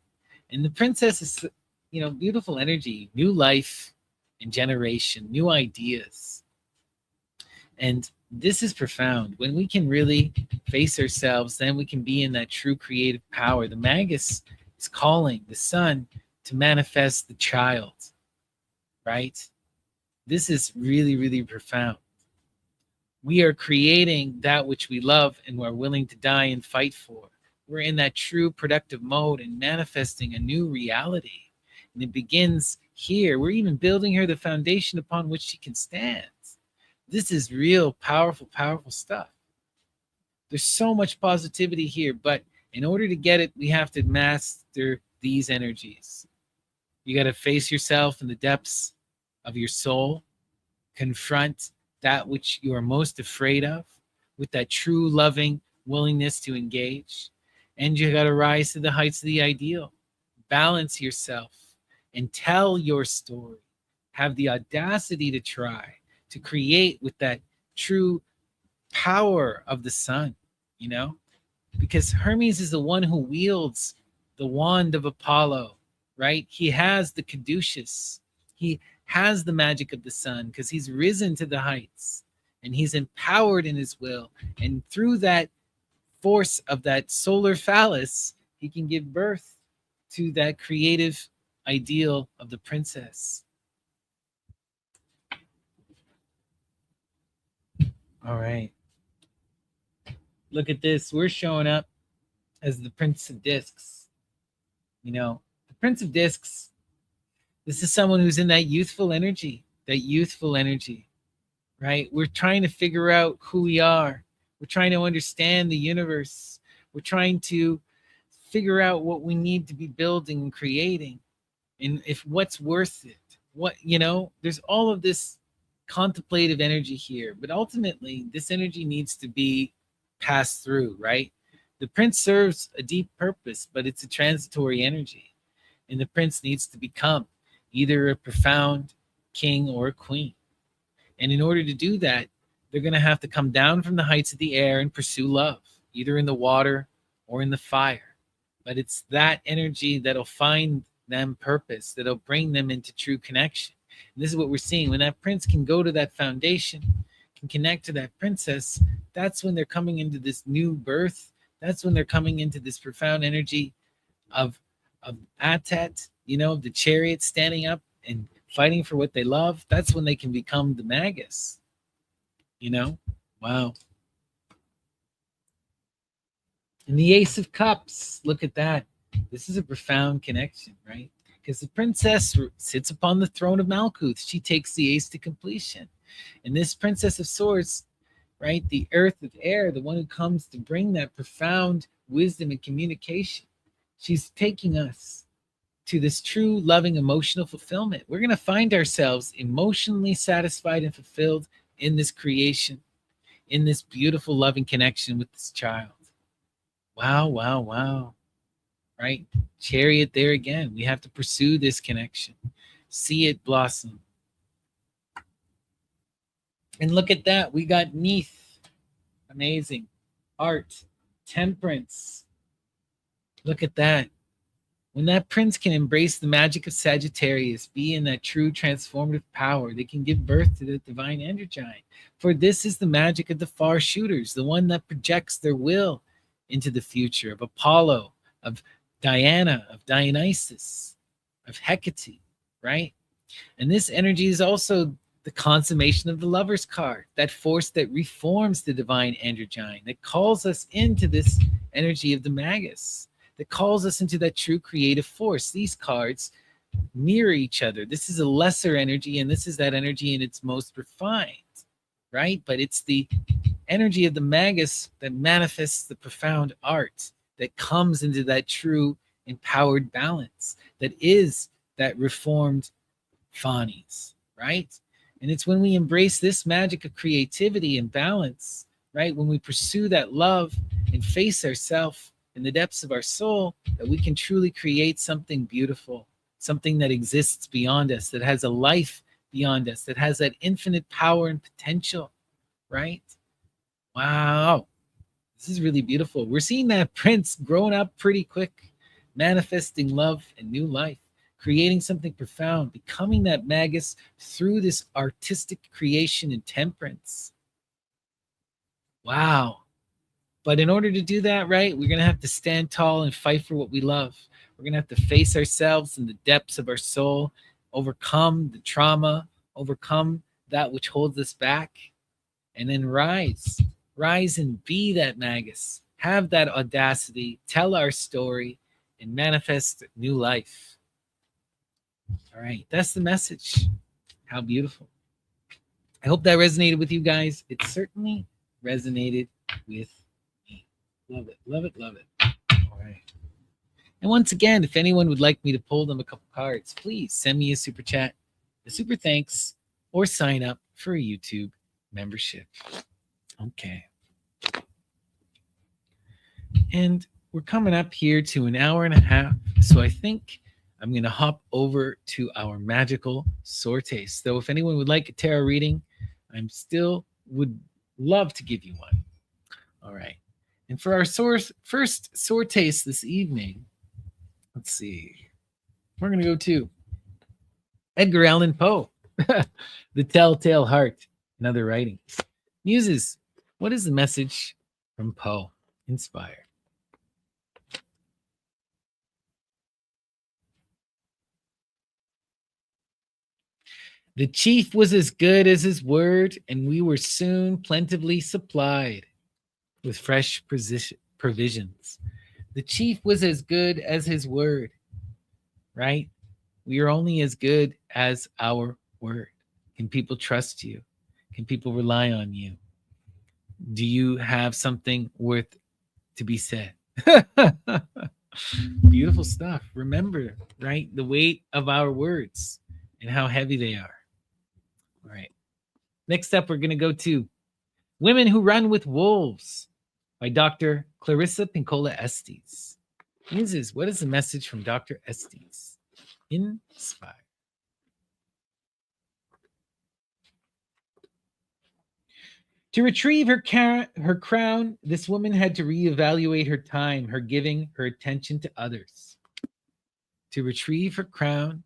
And the princess is, you know, beautiful energy, new life and generation, new ideas. And this is profound. When we can really face ourselves, then we can be in that true creative power. The magus is calling the sun to manifest the child, right? This is really, really profound. We are creating that which we love and we're willing to die and fight for. We're in that true productive mode and manifesting a new reality. And it begins here. We're even building her the foundation upon which she can stand. This is real, powerful, powerful stuff. There's so much positivity here, but in order to get it, we have to master these energies. You got to face yourself in the depths of your soul, confront that which you are most afraid of with that true loving willingness to engage. And you got to rise to the heights of the ideal. Balance yourself and tell your story. Have the audacity to try to create with that true power of the sun, you know? Because Hermes is the one who wields the wand of Apollo, right? He has the caduceus. He has the magic of the sun because he's risen to the heights and he's empowered in his will. And through that force of that solar phallus, he can give birth to that creative ideal of the princess. All right. Look at this. We're showing up as the Prince of Discs. You know, the Prince of Discs, this is someone who's in that youthful energy, right? We're trying to figure out who we are. We're trying to understand the universe. We're trying to figure out what we need to be building and creating, and if what's worth it. There's all of this contemplative energy here, but ultimately this energy needs to be passed through, right? The prince serves a deep purpose, but it's a transitory energy, and the prince needs to become either a profound king or a queen. And in order to do that, they're going to have to come down from the heights of the air and pursue love, either in the water or in the fire. But it's that energy that'll find them purpose, that'll bring them into true connection. And this is what we're seeing. When that prince can go to that foundation, can connect to that princess, that's when they're coming into this new birth. That's when they're coming into this profound energy of Atet, the chariot standing up and fighting for what they love. That's when they can become the magus. Wow. And the Ace of Cups, look at that. This is a profound connection, right? Because the princess sits upon the throne of Malkuth. She takes the ace to completion. And this Princess of Swords, right, the earth of air, the one who comes to bring that profound wisdom and communication, she's taking us to this true, loving, emotional fulfillment. We're going to find ourselves emotionally satisfied and fulfilled in this creation, in this beautiful, loving connection with this child. Wow, wow, wow. Right? Chariot there again. We have to pursue this connection, see it blossom. And look at that. We got Neath. Amazing. Art, temperance. Look at that. When that prince can embrace the magic of Sagittarius, be in that true transformative power, they can give birth to the divine androgyne. For this is the magic of the far shooters, the one that projects their will into the future, of Apollo, of Diana, of Dionysus, of Hecate, right? And this energy is also the consummation of the Lover's card, that force that reforms the divine androgyne, that calls us into this energy of the magus, that calls us into that true creative force. These cards mirror each other. This is a lesser energy, and this is that energy in its most refined, right? But it's the energy of the magus that manifests the profound art, that comes into that true empowered balance, that is that reformed Fanes, right? And it's when we embrace this magic of creativity and balance, right? When we pursue that love and face ourselves in the depths of our soul, that we can truly create something beautiful, something that exists beyond us, that has a life beyond us, that has that infinite power and potential, right? Wow. This is really beautiful. We're seeing that prince growing up pretty quick, manifesting love and new life, creating something profound, becoming that magus through this artistic creation and temperance. Wow. But in order to do that, right, we're going to have to stand tall and fight for what we love. We're going to have to face ourselves in the depths of our soul, overcome the trauma, overcome that which holds us back, and then rise and be that magus. Have that audacity, tell our story, and manifest new life. All right, that's the message. How beautiful. I hope that resonated with you guys. It certainly resonated with me. Love it, love it, love it. All right. And once again, if anyone would like me to pull them a couple cards, please send me a super chat, a super thanks, or sign up for a YouTube membership. Okay. And we're coming up here to an hour and a half, so I think I'm going to hop over to our magical sorte. So if anyone would like a tarot reading, I'm still would love to give you one. All right. And for our first sortes this evening, let's see. We're going to go to Edgar Allan Poe, The Telltale Heart, and other writings. Muses, what is the message from Poe? Inspire. The chief was as good as his word, and we were soon plentifully supplied with fresh provisions. The chief was as good as his word, right? We are only as good as our word. Can people trust you? Can people rely on you? Do you have something worth to be said? Beautiful stuff. Remember, right? The weight of our words and how heavy they are. All right. Next up, we're going to go to Women Who Run with Wolves by Dr. Clarissa Pinkola Estes. Muses, what is the message from Dr. Estes? Inspire. To retrieve her crown, this woman had to reevaluate her time, her giving, her attention to others. To retrieve her crown,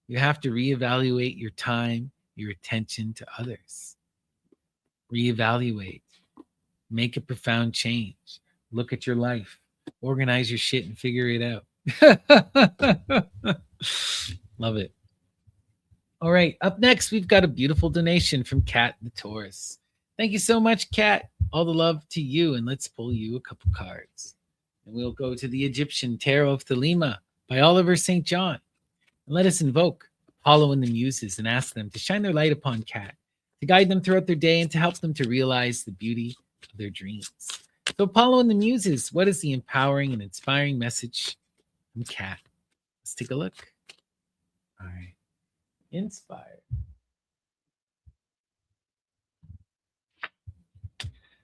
you have to reevaluate your time, your attention to others. Reevaluate. Make a profound change. Look at your life. Organize your shit and figure it out. Love it. All right. Up next, we've got a beautiful donation from Kat the Taurus. Thank you so much, Kat. All the love to you. And let's pull you a couple cards. And we'll go to the Egyptian Tarot of Thelema by Oliver St. John. And let us invoke Apollo and the Muses and ask them to shine their light upon Kat, to guide them throughout their day and to help them to realize the beauty of their dreams. So Apollo and the Muses, what is the empowering and inspiring message from Kat? Let's take a look. All right. Inspire.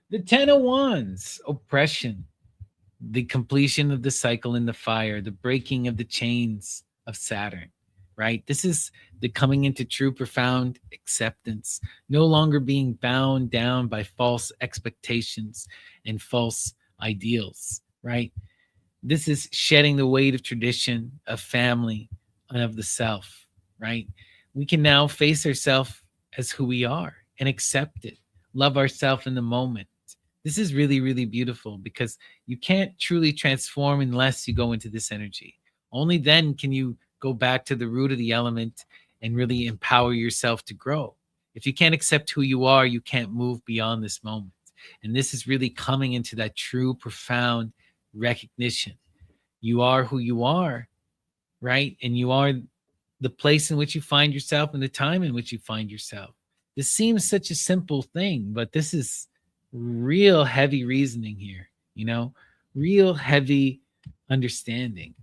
The Ten of Wands, oppression, the completion of the cycle in the fire, the breaking of the chains of Saturn, right? This is the coming into true, profound acceptance, no longer being bound down by false expectations and false ideals, right? This is shedding the weight of tradition, of family, and of the self, right? We can now face ourselves as who we are and accept it, love ourselves in the moment. This is really, really beautiful because you can't truly transform unless you go into this energy. Only then can you go back to the root of the element and really empower yourself to grow. If you can't accept who you are, you can't move beyond this moment. And this is really coming into that true, profound recognition. You are who you are, right? And you are the place in which you find yourself and the time in which you find yourself. This seems such a simple thing, but this is real heavy reasoning here, real heavy understanding.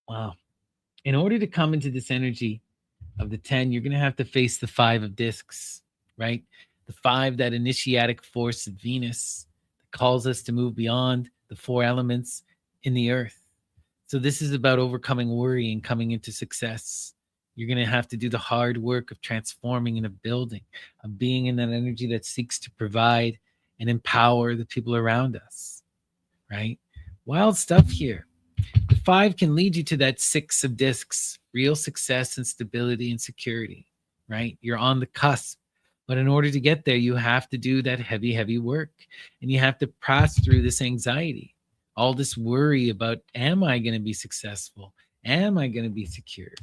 Wow. In order to come into this energy of the 10, you're going to have to face the 5 of discs, right? The 5, that initiatic force of Venus that calls us to move beyond the 4 elements in the earth. So this is about overcoming worry and coming into success. You're going to have to do the hard work of transforming and of building, of being in that energy that seeks to provide and empower the people around us, right? Wild stuff here. The 5 can lead you to that 6 of discs, real success and stability and security, right? You're on the cusp. But in order to get there, you have to do that heavy, heavy work. And you have to pass through this anxiety, all this worry about, am I going to be successful? Am I going to be secure?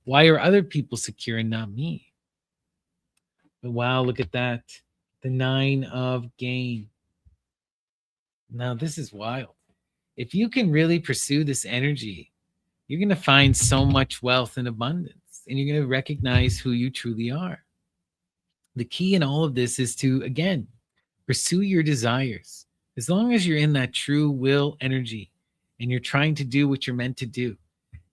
Why are other people secure and not me? But wow, look at that. The 9 of gain. Now, this is wild. If you can really pursue this energy, you're going to find so much wealth and abundance, and you're going to recognize who you truly are. The key in all of this is to, again, pursue your desires. As long as you're in that true will energy and you're trying to do what you're meant to do,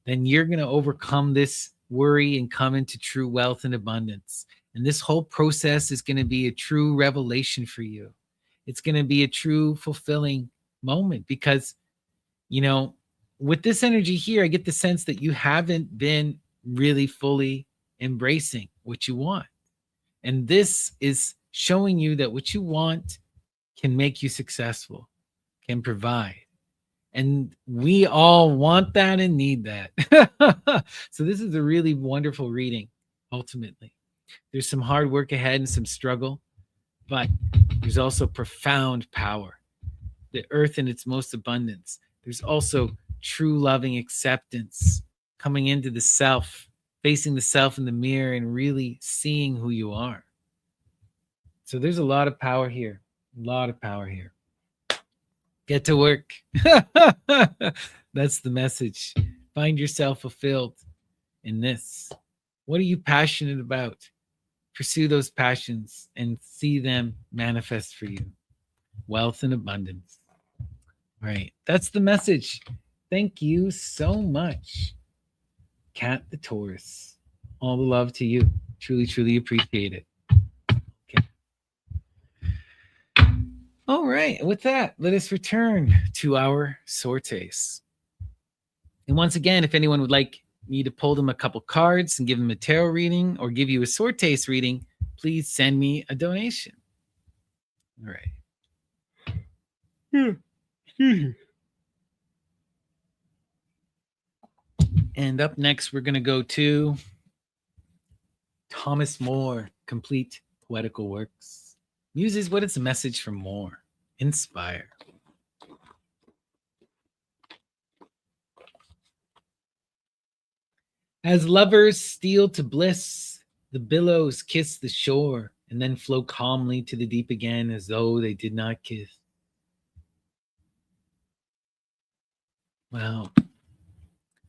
then you're going to overcome this worry and come into true wealth and abundance. And this whole process is going to be a true revelation for you. It's going to be a true fulfilling moment because, with this energy here, I get the sense that you haven't been really fully embracing what you want. And this is showing you that what you want can make you successful, can provide. And we all want that and need that. So this is a really wonderful reading, ultimately. There's some hard work ahead and some struggle, but there's also profound power. The earth in its most abundance. There's also true loving acceptance coming into the self, facing the self in the mirror and really seeing who you are. So there's a lot of power here. A lot of power here. Get to work. That's the message. Find yourself fulfilled in this. What are you passionate about? Pursue those passions and see them manifest for you. Wealth and abundance. Right. That's the message. Thank you so much, Cat the Taurus. All the love to you. Truly, truly appreciate it. Okay. All right. With that, let us return to our sortes. And once again, if anyone would like me to pull them a couple cards and give them a tarot reading or give you a sortes reading, please send me a donation. All right. And up next, we're going to go to Thomas More, Complete Poetical Works. Muses, what is the message from More? Inspire. As lovers steal to bliss, the billows kiss the shore and then flow calmly to the deep again as though they did not kiss. Wow.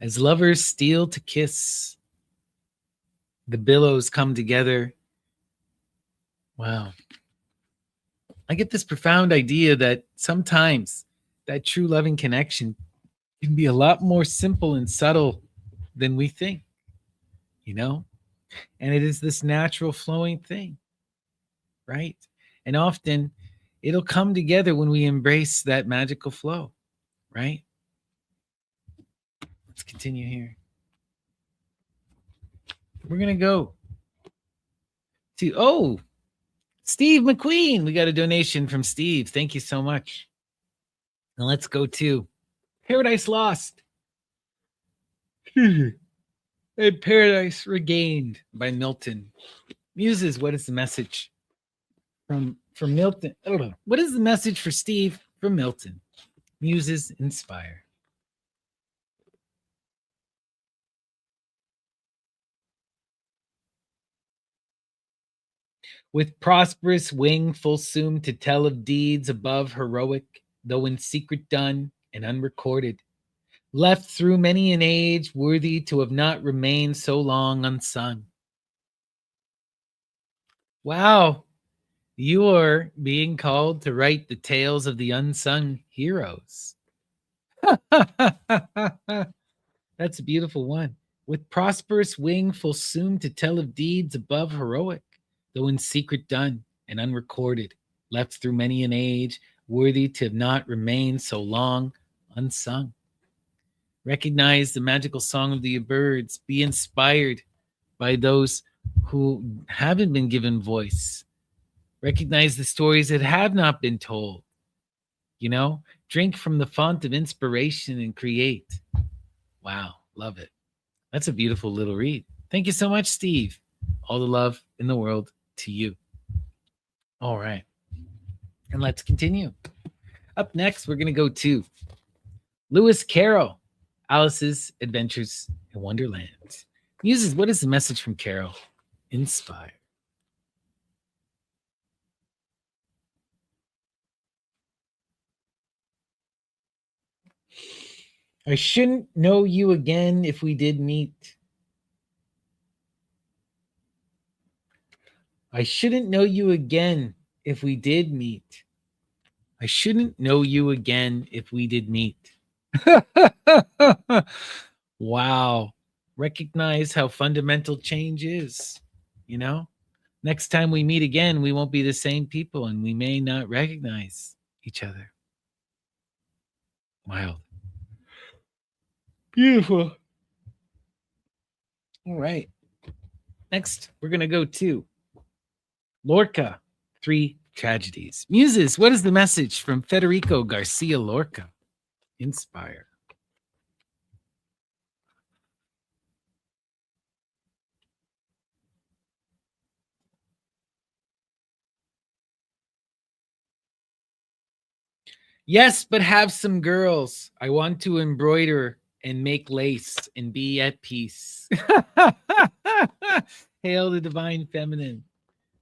As lovers steal to kiss, the billows come together. Wow. I get this profound idea that sometimes that true loving connection can be a lot more simple and subtle than we think, you know? And it is this natural flowing thing, right? And often it'll come together when we embrace that magical flow, right? Let's continue here. We're going to go to, Steve McQueen. We got a donation from Steve. Thank you so much. And let's go to Paradise Lost. And Paradise Regained by Milton. Muses, what is the message from Milton? Oh, what is the message for Steve from Milton? Muses inspire. With prosperous wing full soon to tell of deeds above heroic, though in secret done and unrecorded, left through many an age worthy to have not remained so long unsung. Wow, you are being called to write the tales of the unsung heroes. That's a beautiful one. With prosperous wing full soon to tell of deeds above heroic, though in secret done and unrecorded, left through many an age, worthy to have not remained so long unsung. Recognize the magical song of the birds. Be inspired by those who haven't been given voice. Recognize the stories that have not been told. You know, drink from the font of inspiration and create. Wow, love it. That's a beautiful little read. Thank you so much, Steve. All the love in the world to you. All right. And let's continue. Up next, we're going to go to Lewis Carroll, Alice's Adventures in Wonderland. Muses, what is the message from Carroll? Inspire. I shouldn't know you again if we did meet. I shouldn't know you again if we did meet. I shouldn't know you again if we did meet. Wow. Recognize how fundamental change is. You know, next time we meet again, we won't be the same people and we may not recognize each other. Wild. Beautiful. All right. Next, we're going to go to Lorca, 3 Tragedies. Muses, what is the message from Federico Garcia Lorca? Inspire. Yes, but have some girls. I want to embroider and make lace and be at peace. Hail the divine feminine.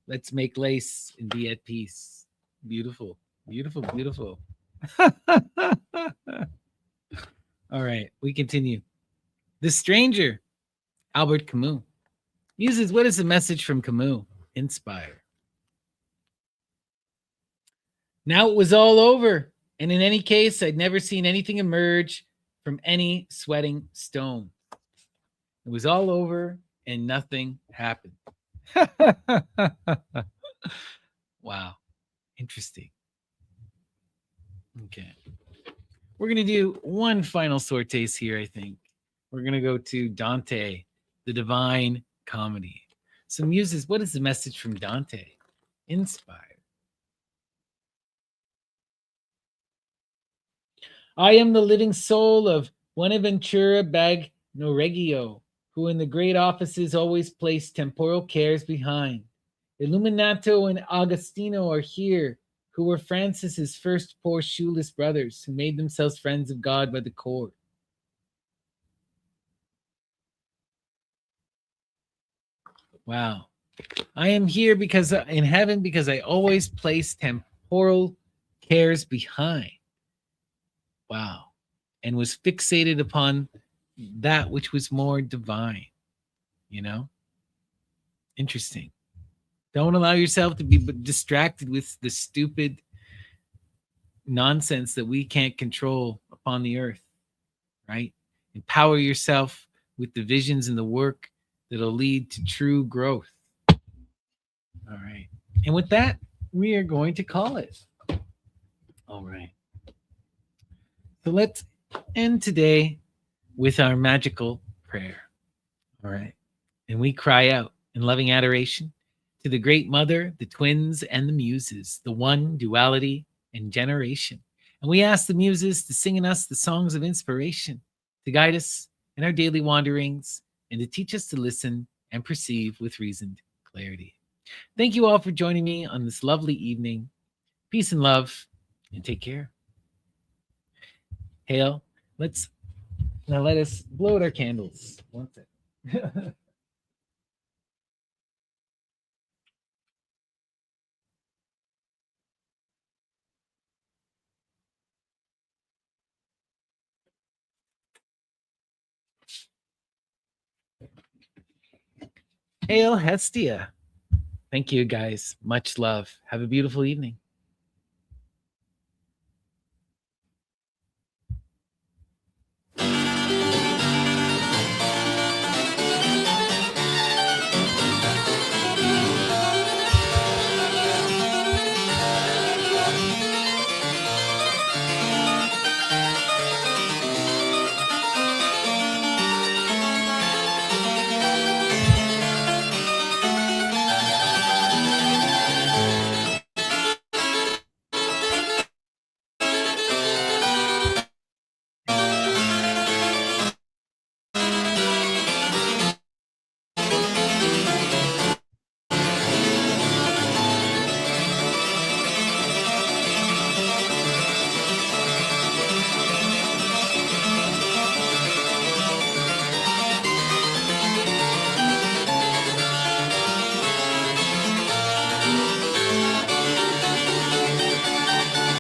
Let's make lace and be at peace. Beautiful, beautiful, beautiful. All right, we continue. The Stranger, Albert Camus. Muses, what is the message from Camus? Inspire. Now it was all over, and in any case, I'd never seen anything emerge from any sweating stone. It was all over, and nothing happened. Wow, interesting. Okay. We're going to do one final sorties here, I think. We're going to go to Dante, the Divine Comedy. So, Muses, what is the message from Dante? Inspire. I am the living soul of Buenaventura Bagnoregio, who in the great offices always place temporal cares behind. Illuminato and Agostino are here, who were Francis's first poor shoeless brothers, who made themselves friends of God by the cord. Wow. I am here because in heaven because I always place temporal cares behind. Wow. And was fixated upon that which was more divine. You know? Interesting. Don't allow yourself to be distracted with the stupid nonsense that we can't control upon the earth, right? Empower yourself with the visions and the work that'll lead to true growth. All right. And with that, we are going to call it. All right. So let's end today with our magical prayer. All right. And we cry out in loving adoration to the great mother, the twins, and the muses, the one, duality, and generation. And we ask the muses to sing in us the songs of inspiration, to guide us in our daily wanderings, and to teach us to listen and perceive with reasoned clarity. Thank you all for joining me on this lovely evening. Peace and love, and take care. Hail, let us blow out our candles. One second. Hail Hestia. Thank you, guys. Much love. Have a beautiful evening.